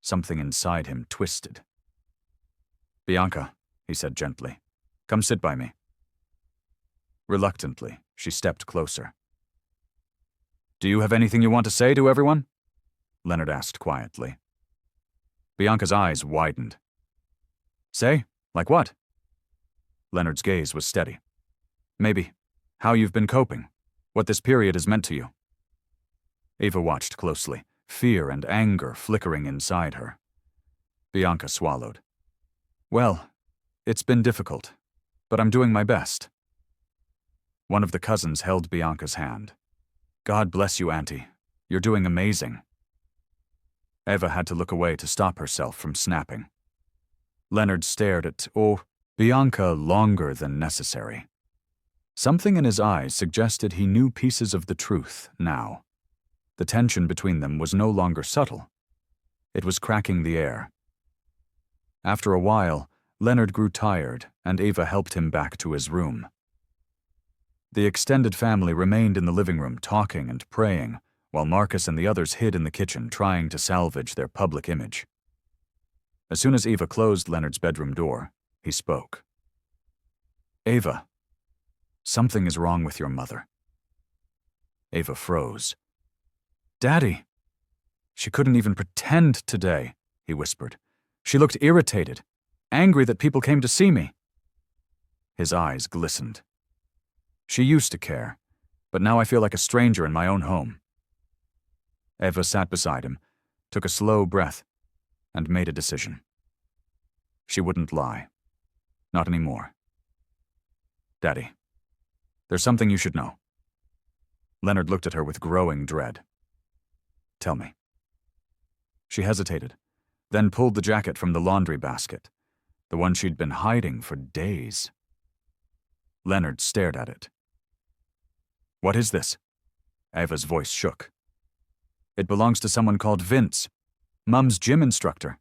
Something inside him twisted. Bianca, he said gently, come sit by me. Reluctantly, she stepped closer. Do you have anything you want to say to everyone? Leonard asked quietly. Bianca's eyes widened. Say? Like what? Leonard's gaze was steady. Maybe how you've been coping, what this period has meant to you. Eva watched closely, fear and anger flickering inside her. Bianca swallowed. Well, it's been difficult, but I'm doing my best. One of the cousins held Bianca's hand. God bless you, Auntie. You're doing amazing. Eva had to look away to stop herself from snapping. Leonard stared at, Bianca longer than necessary. Something in his eyes suggested he knew pieces of the truth now. The tension between them was no longer subtle. It was cracking the air. After a while, Leonard grew tired, and Eva helped him back to his room. The extended family remained in the living room talking and praying, while Marcus and the others hid in the kitchen trying to salvage their public image. As soon as Eva closed Leonard's bedroom door, he spoke. Eva, something is wrong with your mother. Eva froze. Daddy! She couldn't even pretend today, he whispered. She looked irritated, angry that people came to see me. His eyes glistened. She used to care, but now I feel like a stranger in my own home. Eva sat beside him, took a slow breath, and made a decision. She wouldn't lie. Not anymore. Daddy, there's something you should know. Leonard looked at her with growing dread. Tell me. She hesitated, then pulled the jacket from the laundry basket, the one she'd been hiding for days. Leonard stared at it. What is this? Eva's voice shook. It belongs to someone called Vince, Mum's gym instructor.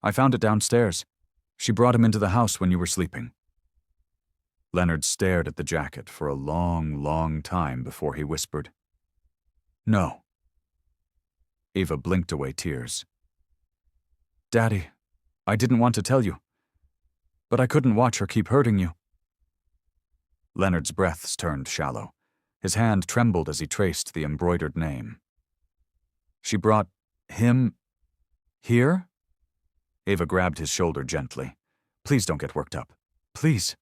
I found it downstairs. She brought him into the house when you were sleeping. Leonard stared at the jacket for a long, long time before he whispered, No. Eva blinked away tears. Daddy, I didn't want to tell you, but I couldn't watch her keep hurting you. Leonard's breaths turned shallow. His hand trembled as he traced the embroidered name. She brought him here? Eva grabbed his shoulder gently. Please don't get worked up. Please.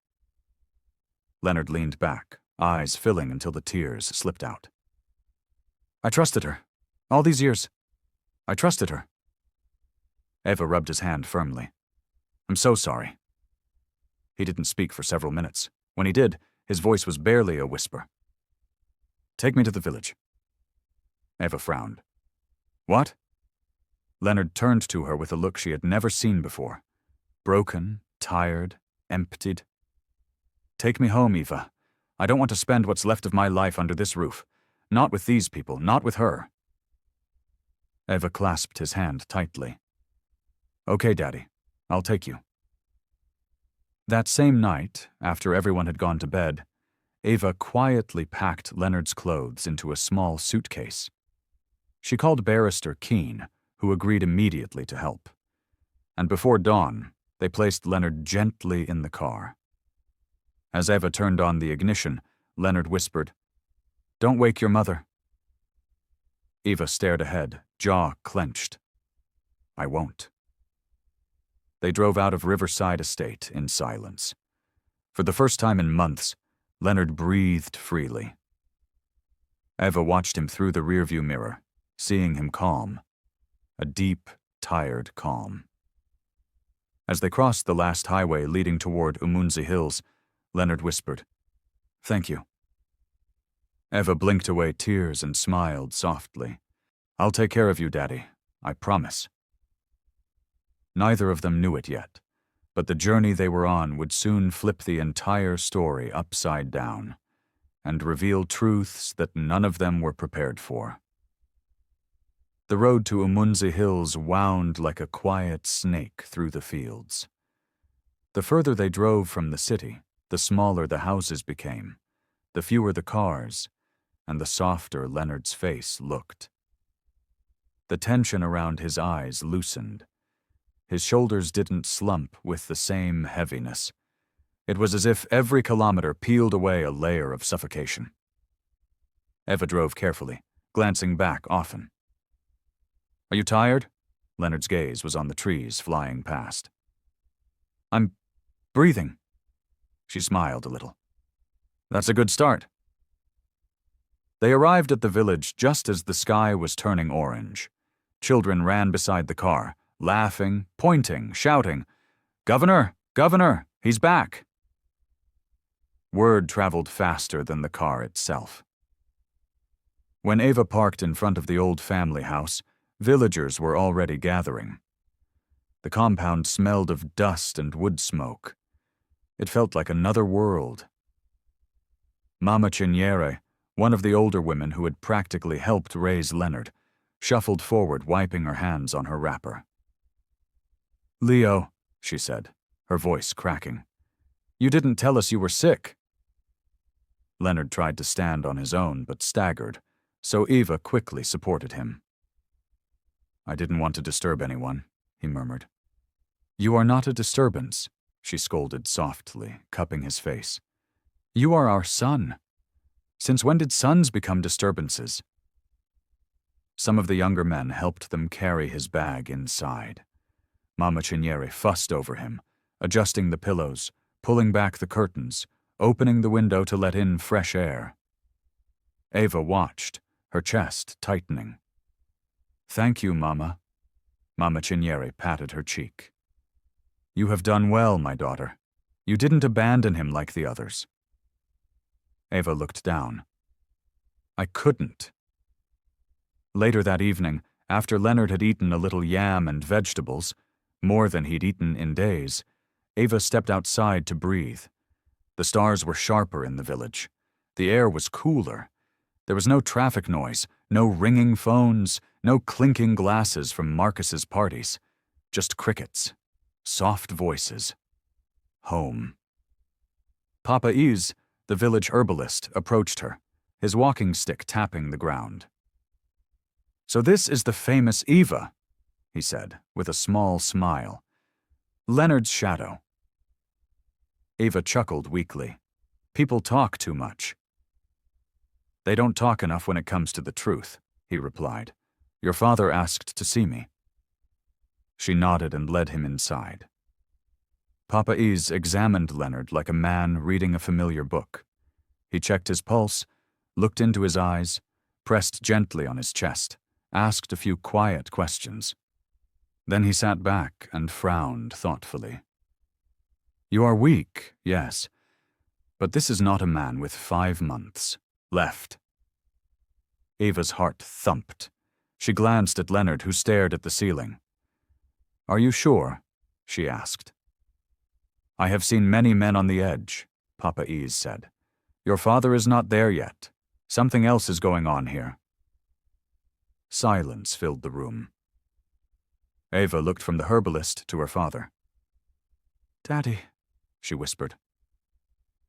Leonard leaned back, eyes filling until the tears slipped out. I trusted her. All these years. I trusted her. Eva rubbed his hand firmly. I'm so sorry. He didn't speak for several minutes. When he did, his voice was barely a whisper. Take me to the village. Eva frowned. What? Leonard turned to her with a look she had never seen before. Broken, tired, emptied. Take me home, Eva. I don't want to spend what's left of my life under this roof. Not with these people, not with her. Eva clasped his hand tightly. Okay, Daddy. I'll take you. That same night, after everyone had gone to bed, Eva quietly packed Leonard's clothes into a small suitcase. She called Barrister Keene, who agreed immediately to help. And before dawn, they placed Leonard gently in the car. As Eva turned on the ignition, Leonard whispered, Don't wake your mother. Eva stared ahead, jaw clenched. I won't. They drove out of Riverside Estate in silence. For the first time in months, Leonard breathed freely. Eva watched him through the rearview mirror, seeing him calm. A deep, tired calm. As they crossed the last highway leading toward Umunzi Hills, Leonard whispered, "Thank you." Eva blinked away tears and smiled softly. "I'll take care of you, Daddy. I promise." Neither of them knew it yet, but the journey they were on would soon flip the entire story upside down and reveal truths that none of them were prepared for. The road to Umunzi Hills wound like a quiet snake through the fields. The further they drove from the city, the smaller the houses became, the fewer the cars, and the softer Leonard's face looked. The tension around his eyes loosened. His shoulders didn't slump with the same heaviness. It was as if every kilometer peeled away a layer of suffocation. Eva drove carefully, glancing back often. "Are you tired?" Leonard's gaze was on the trees flying past. "I'm breathing." She smiled a little. "That's a good start." They arrived at the village just as the sky was turning orange. Children ran beside the car, laughing, pointing, shouting, "Governor! Governor! He's back!" Word traveled faster than the car itself. When Eva parked in front of the old family house, villagers were already gathering. The compound smelled of dust and wood smoke. It felt like another world. Mama Ciniere, one of the older women who had practically helped raise Leonard, shuffled forward, wiping her hands on her wrapper. "Leo," she said, her voice cracking, "you didn't tell us you were sick." Leonard tried to stand on his own, but staggered, so Eva quickly supported him. "I didn't want to disturb anyone," he murmured. "You are not a disturbance," she scolded softly, cupping his face. "You are our son. Since when did sons become disturbances?" Some of the younger men helped them carry his bag inside. Mama Ciniere fussed over him, adjusting the pillows, pulling back the curtains, opening the window to let in fresh air. Eva watched, her chest tightening. "Thank you, Mama." Mama Ciniere patted her cheek. "You have done well, my daughter. You didn't abandon him like the others." Eva looked down. "I couldn't." Later that evening, after Leonard had eaten a little yam and vegetables, more than he'd eaten in days, Eva stepped outside to breathe. The stars were sharper in the village. The air was cooler. There was no traffic noise, no ringing phones, no clinking glasses from Marcus's parties. Just crickets, soft voices. Home. Papa Iz, the village herbalist, approached her, his walking stick tapping the ground. "So this is the famous Eva," he said, with a small smile. "Leonard's shadow." Eva chuckled weakly. "People talk too much." "They don't talk enough when it comes to the truth," he replied. "Your father asked to see me." She nodded and led him inside. Papa Iz examined Leonard like a man reading a familiar book. He checked his pulse, looked into his eyes, pressed gently on his chest, asked a few quiet questions. Then he sat back and frowned thoughtfully. "You are weak, yes, but this is not a man with 5 months left." Eva's heart thumped. She glanced at Leonard, who stared at the ceiling. "Are you sure?" she asked. "I have seen many men on the edge," Papa Iz said. "Your father is not there yet. Something else is going on here." Silence filled the room. Eva looked from the herbalist to her father. "Daddy," she whispered.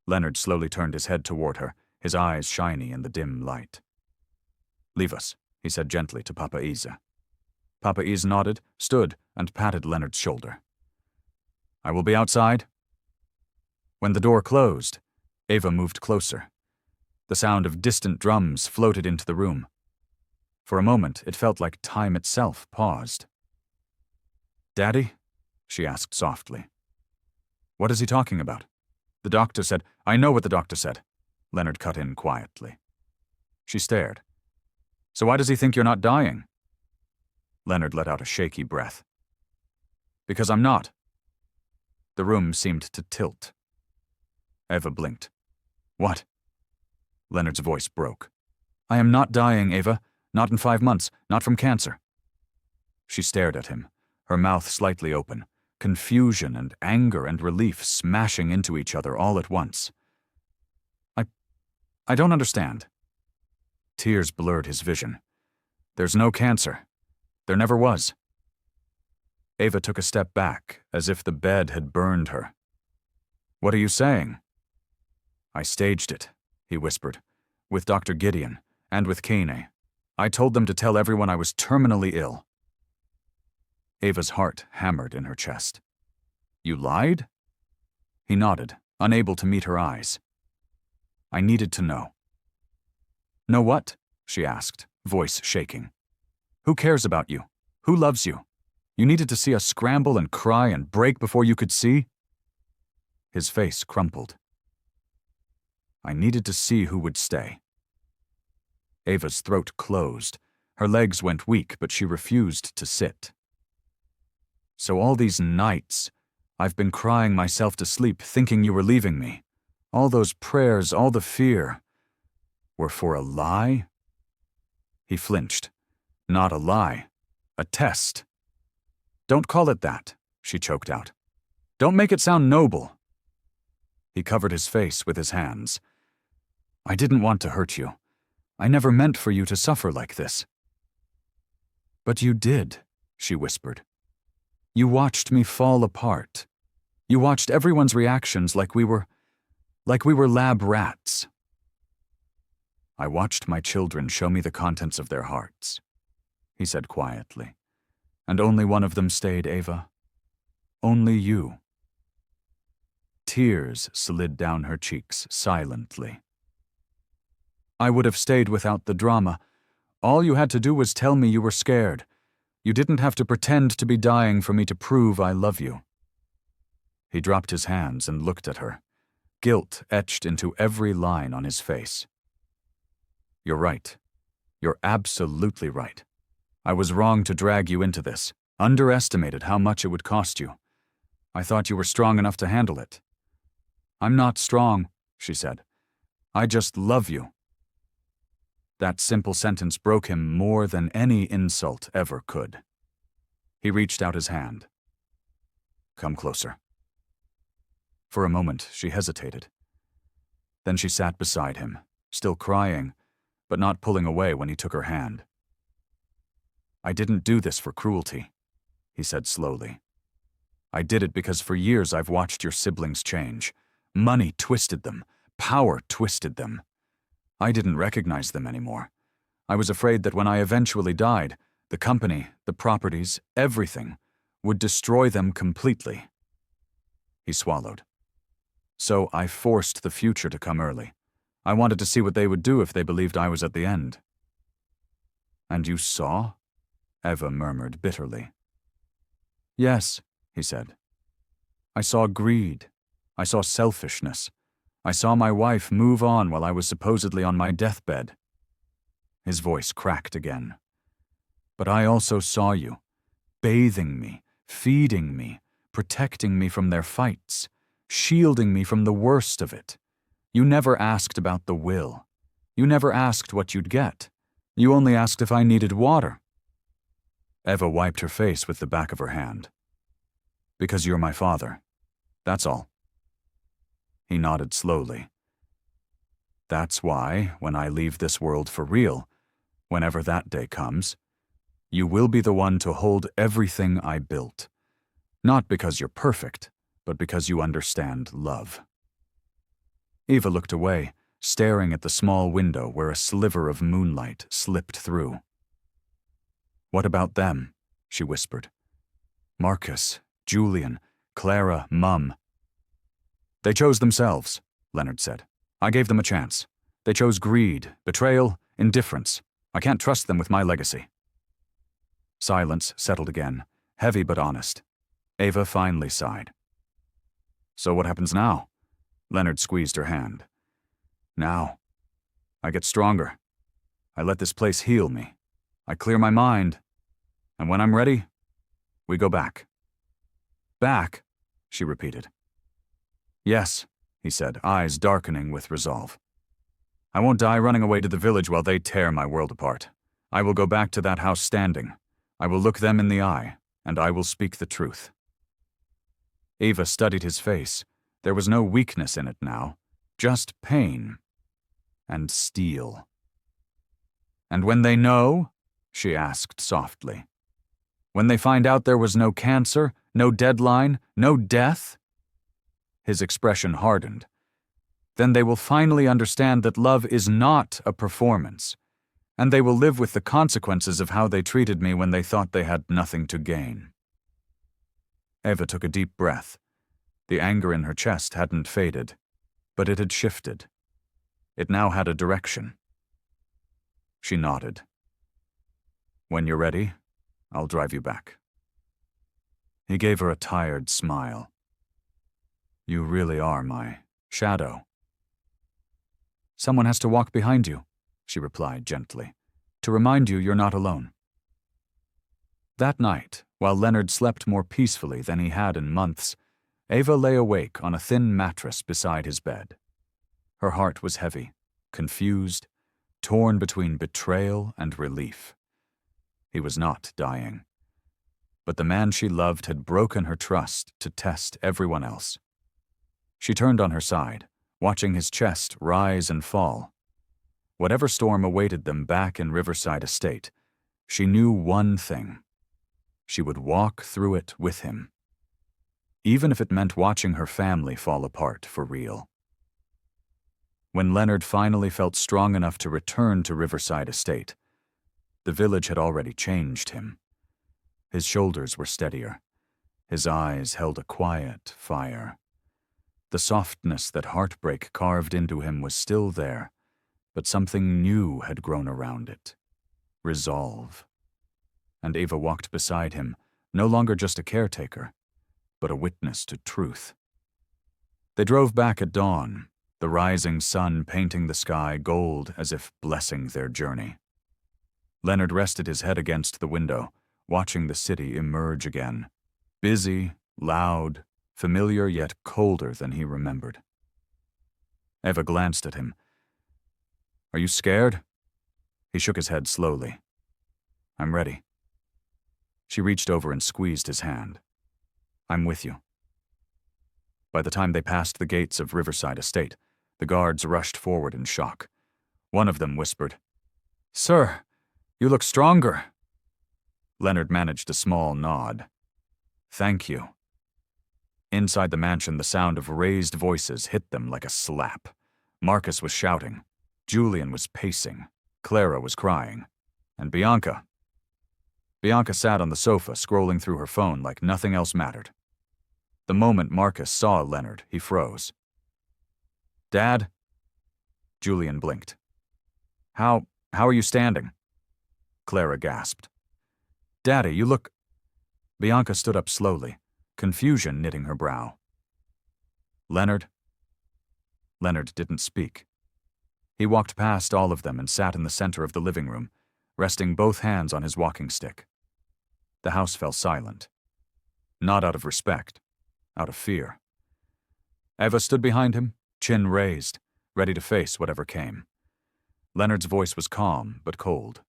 Leonard slowly turned his head toward her, his eyes shiny in the dim light. "Leave us," he said gently to Papa Iz. Papa Iz nodded, stood, and patted Leonard's shoulder. "I will be outside." When the door closed, Eva moved closer. The sound of distant drums floated into the room. For a moment, it felt like time itself paused. "Daddy?" she asked softly. "What is he talking about?" "The doctor said—" "I know what the doctor said," Leonard cut in quietly. She stared. So why does he think you're not dying? Leonard let out a shaky breath. Because I'm not. The room seemed to tilt. Eva blinked. What? Leonard's voice broke. I am not dying, Eva. Not in 5 months. Not from cancer. She stared at him, her mouth slightly open, confusion and anger and relief smashing into each other all at once. I don't understand. Tears blurred his vision. There's no cancer. There never was. Eva took a step back, as if the bed had burned her. What are you saying? I staged it, he whispered, with Dr. Gideon, and with Kane. I told them to tell everyone I was terminally ill. Ava's heart hammered in her chest. You lied? He nodded, unable to meet her eyes. I needed to know. Know what? She asked, voice shaking. Who cares about you? Who loves you? You needed to see us scramble and cry and break before you could see? His face crumpled. I needed to see who would stay. Ava's throat closed. Her legs went weak, but she refused to sit. So all these nights, I've been crying myself to sleep thinking you were leaving me. All those prayers, all the fear, were for a lie? He flinched. Not a lie. A test. Don't call it that, she choked out. Don't make it sound noble. He covered his face with his hands. I didn't want to hurt you. I never meant for you to suffer like this. But you did, she whispered. You watched me fall apart. You watched everyone's reactions like we were lab rats. I watched my children show me the contents of their hearts, he said quietly. And only one of them stayed, Ava. Only you. Tears slid down her cheeks silently. I would have stayed without the drama. All you had to do was tell me you were scared. You didn't have to pretend to be dying for me to prove I love you. He dropped his hands and looked at her, guilt etched into every line on his face. You're right. You're absolutely right. I was wrong to drag you into this, underestimated how much it would cost you. I thought you were strong enough to handle it. I'm not strong, she said. I just love you. That simple sentence broke him more than any insult ever could. He reached out his hand. Come closer. For a moment, she hesitated. Then she sat beside him, still crying, but not pulling away when he took her hand. I didn't do this for cruelty, he said slowly. I did it because for years I've watched your siblings change. Money twisted them. Power twisted them. I didn't recognize them anymore. I was afraid that when I eventually died, the company, the properties, everything, would destroy them completely. He swallowed. So I forced the future to come early. I wanted to see what they would do if they believed I was at the end. And you saw? Eva murmured bitterly. Yes, he said. I saw greed. I saw selfishness. I saw my wife move on while I was supposedly on my deathbed. His voice cracked again. But I also saw you, bathing me, feeding me, protecting me from their fights, shielding me from the worst of it. You never asked about the will. You never asked what you'd get. You only asked if I needed water. Eva wiped her face with the back of her hand. Because you're my father. That's all. He nodded slowly. That's why, when I leave this world for real, whenever that day comes, you will be the one to hold everything I built. Not because you're perfect, but because you understand love. Eva looked away, staring at the small window where a sliver of moonlight slipped through. What about them? She whispered. Marcus, Julian, Clara, Mum. They chose themselves, Leonard said. I gave them a chance. They chose greed, betrayal, indifference. I can't trust them with my legacy. Silence settled again, heavy but honest. Eva finally sighed. So what happens now? Leonard squeezed her hand. Now, I get stronger. I let this place heal me. I clear my mind. And when I'm ready, we go back. Back, she repeated. Yes, he said, eyes darkening with resolve. I won't die running away to the village while they tear my world apart. I will go back to that house standing. I will look them in the eye, and I will speak the truth. Ava studied his face. There was no weakness in it now, just pain and steel. And when they know, she asked softly, when they find out there was no cancer, no deadline, no death? His expression hardened. Then they will finally understand that love is not a performance, and they will live with the consequences of how they treated me when they thought they had nothing to gain. Eva took a deep breath. The anger in her chest hadn't faded, but it had shifted. It now had a direction. She nodded. When you're ready, I'll drive you back. He gave her a tired smile. You really are my shadow. Someone has to walk behind you, she replied gently, to remind you you're not alone. That night, while Leonard slept more peacefully than he had in months, Ava lay awake on a thin mattress beside his bed. Her heart was heavy, confused, torn between betrayal and relief. He was not dying. But the man she loved had broken her trust to test everyone else. She turned on her side, watching his chest rise and fall. Whatever storm awaited them back in Riverside Estate, she knew one thing. She would walk through it with him, even if it meant watching her family fall apart for real. When Leonard finally felt strong enough to return to Riverside Estate, the village had already changed him. His shoulders were steadier. His eyes held a quiet fire. The softness that heartbreak carved into him was still there, but something new had grown around it. Resolve. And Ava walked beside him, no longer just a caretaker, but a witness to truth. They drove back at dawn, the rising sun painting the sky gold as if blessing their journey. Leonard rested his head against the window, watching the city emerge again. Busy, loud, familiar yet colder than he remembered. Eva glanced at him. Are you scared? He shook his head slowly. I'm ready. She reached over and squeezed his hand. I'm with you. By the time they passed the gates of Riverside Estate, the guards rushed forward in shock. One of them whispered, Sir, you look stronger. Leonard managed a small nod. Thank you. Inside the mansion, the sound of raised voices hit them like a slap. Marcus was shouting. Julian was pacing. Clara was crying. And Bianca sat on the sofa, scrolling through her phone like nothing else mattered. The moment Marcus saw Leonard, he froze. Dad? Julian blinked. How are you standing? Clara gasped. Daddy, you look... Bianca stood up slowly, confusion knitting her brow. Leonard? Leonard didn't speak. He walked past all of them and sat in the center of the living room, resting both hands on his walking stick. The house fell silent. Not out of respect, out of fear. Eva stood behind him, chin raised, ready to face whatever came. Leonard's voice was calm but cold.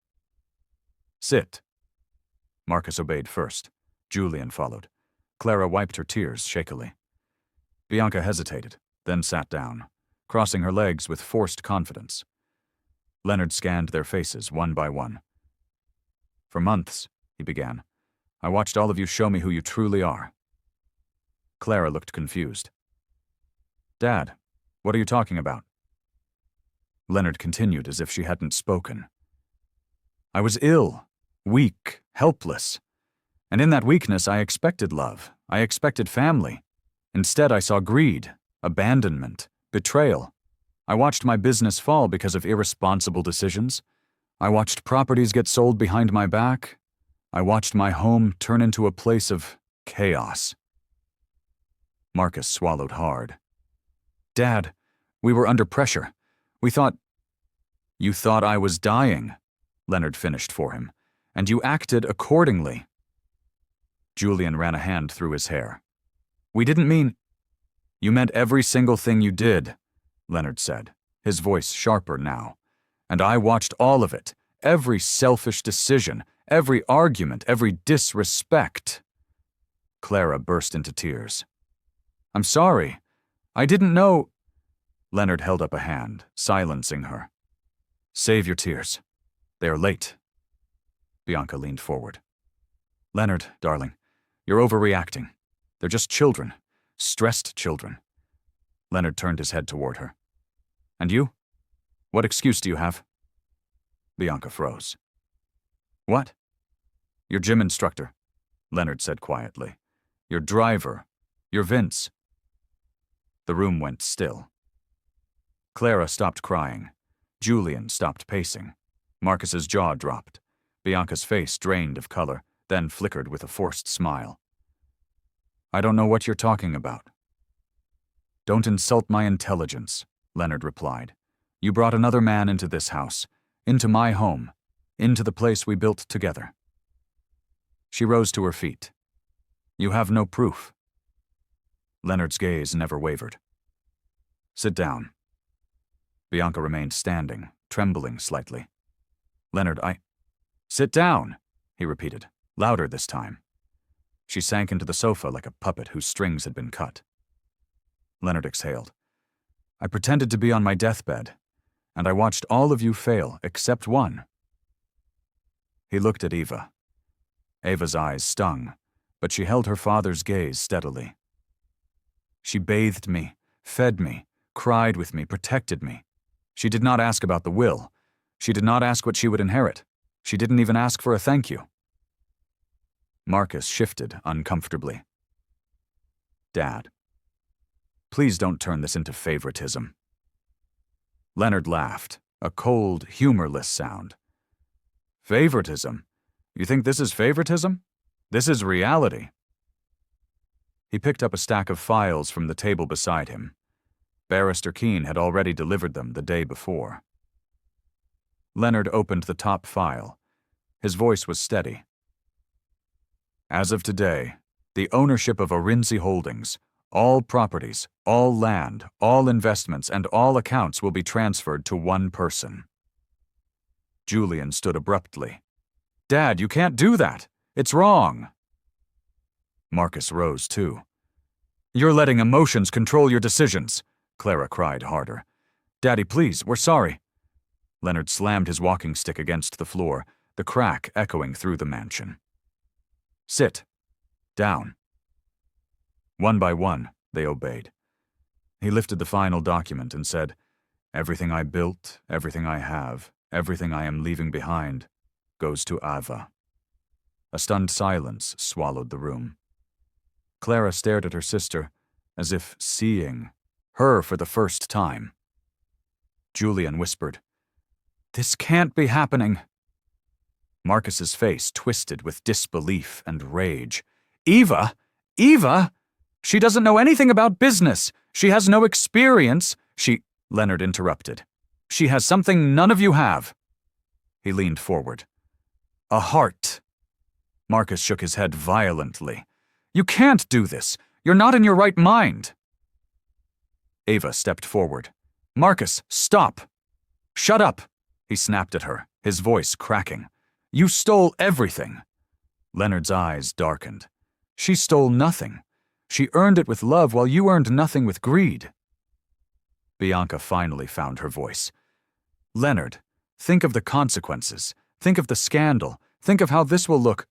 Sit. Marcus obeyed first. Julian followed. Clara wiped her tears shakily. Bianca hesitated, then sat down, crossing her legs with forced confidence. Leonard scanned their faces one by one. For months, he began, I watched all of you show me who you truly are. Clara looked confused. Dad, what are you talking about? Leonard continued as if she hadn't spoken. I was ill, weak, helpless. And in that weakness, I expected love. I expected family. Instead, I saw greed, abandonment, betrayal. I watched my business fall because of irresponsible decisions. I watched properties get sold behind my back. I watched my home turn into a place of chaos. Marcus swallowed hard. Dad, we were under pressure. We thought... You thought I was dying, Leonard finished for him, and you acted accordingly. Julian ran a hand through his hair. We didn't mean... You meant every single thing you did, Leonard said, his voice sharper now. And I watched all of it, every selfish decision, every argument, every disrespect. Clara burst into tears. I'm sorry. I didn't know... Leonard held up a hand, silencing her. Save your tears. They are late. Bianca leaned forward. Leonard, darling, you're overreacting. They're just children. Stressed children. Leonard turned his head toward her. And you? What excuse do you have? Bianca froze. What? Your gym instructor, Leonard said quietly. Your driver. Your Vince. The room went still. Clara stopped crying. Julian stopped pacing. Marcus's jaw dropped. Bianca's face drained of color, then flickered with a forced smile. I don't know what you're talking about. Don't insult my intelligence, Leonard replied. You brought another man into this house, into my home, into the place we built together. She rose to her feet. You have no proof. Leonard's gaze never wavered. Sit down. Bianca remained standing, trembling slightly. Leonard, Sit down, he repeated, louder this time. She sank into the sofa like a puppet whose strings had been cut. Leonard exhaled. I pretended to be on my deathbed, and I watched all of you fail except one. He looked at Eva. Eva's eyes stung, but she held her father's gaze steadily. She bathed me, fed me, cried with me, protected me. She did not ask about the will. She did not ask what she would inherit. She didn't even ask for a thank you. Marcus shifted uncomfortably. Dad, please don't turn this into favoritism. Leonard laughed, a cold, humorless sound. Favoritism? You think this is favoritism? This is reality. He picked up a stack of files from the table beside him. Barrister Keene had already delivered them the day before. Leonard opened the top file. His voice was steady. As of today, the ownership of Arinze Holdings, all properties, all land, all investments, and all accounts will be transferred to one person. Julian stood abruptly. Dad, you can't do that. It's wrong. Marcus rose too. You're letting emotions control your decisions, Clara cried harder. Daddy, please, we're sorry. Leonard slammed his walking stick against the floor, the crack echoing through the mansion. Sit. Down. One by one, they obeyed. He lifted the final document and said, Everything I built, everything I have, everything I am leaving behind, goes to Ava. A stunned silence swallowed the room. Clara stared at her sister, as if seeing her for the first time. Julian whispered, This can't be happening. Marcus's face twisted with disbelief and rage. Eva? Eva? She doesn't know anything about business. She has no experience. Leonard interrupted. She has something none of you have. He leaned forward. A heart. Marcus shook his head violently. You can't do this. You're not in your right mind. Ava stepped forward. Marcus, stop. Shut up, he snapped at her, his voice cracking. You stole everything. Leonard's eyes darkened. She stole nothing. She earned it with love while you earned nothing with greed. Bianca finally found her voice. Leonard, think of the consequences. Think of the scandal. Think of how this will look.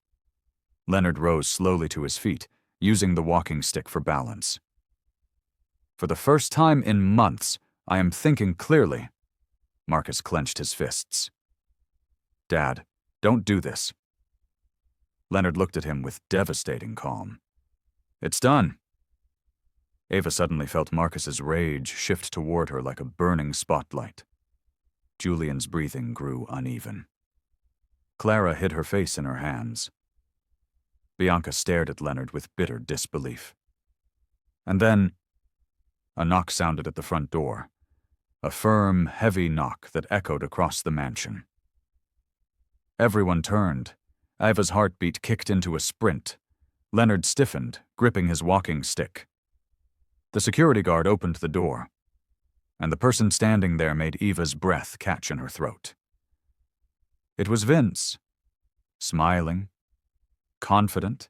Leonard rose slowly to his feet, using the walking stick for balance. For the first time in months, I am thinking clearly. Marcus clenched his fists. Dad, don't do this. Leonard looked at him with devastating calm. It's done. Ava suddenly felt Marcus's rage shift toward her like a burning spotlight. Julian's breathing grew uneven. Clara hid her face in her hands. Bianca stared at Leonard with bitter disbelief. And then, a knock sounded at the front door. A firm, heavy knock that echoed across the mansion. Everyone turned. Iva's heartbeat kicked into a sprint. Leonard stiffened, gripping his walking stick. The security guard opened the door, and the person standing there made Eva's breath catch in her throat. It was Vince, smiling, confident,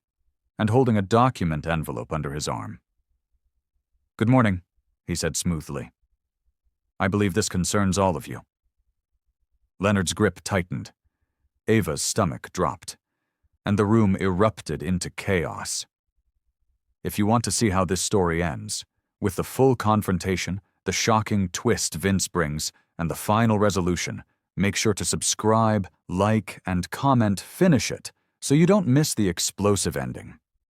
and holding a document envelope under his arm. "Good morning," he said smoothly. "I believe this concerns all of you." Leonard's grip tightened. Ava's stomach dropped, and the room erupted into chaos. If you want to see how this story ends, with the full confrontation, the shocking twist Vince brings, and the final resolution, make sure to subscribe, like, and comment Finish It so you don't miss the explosive ending.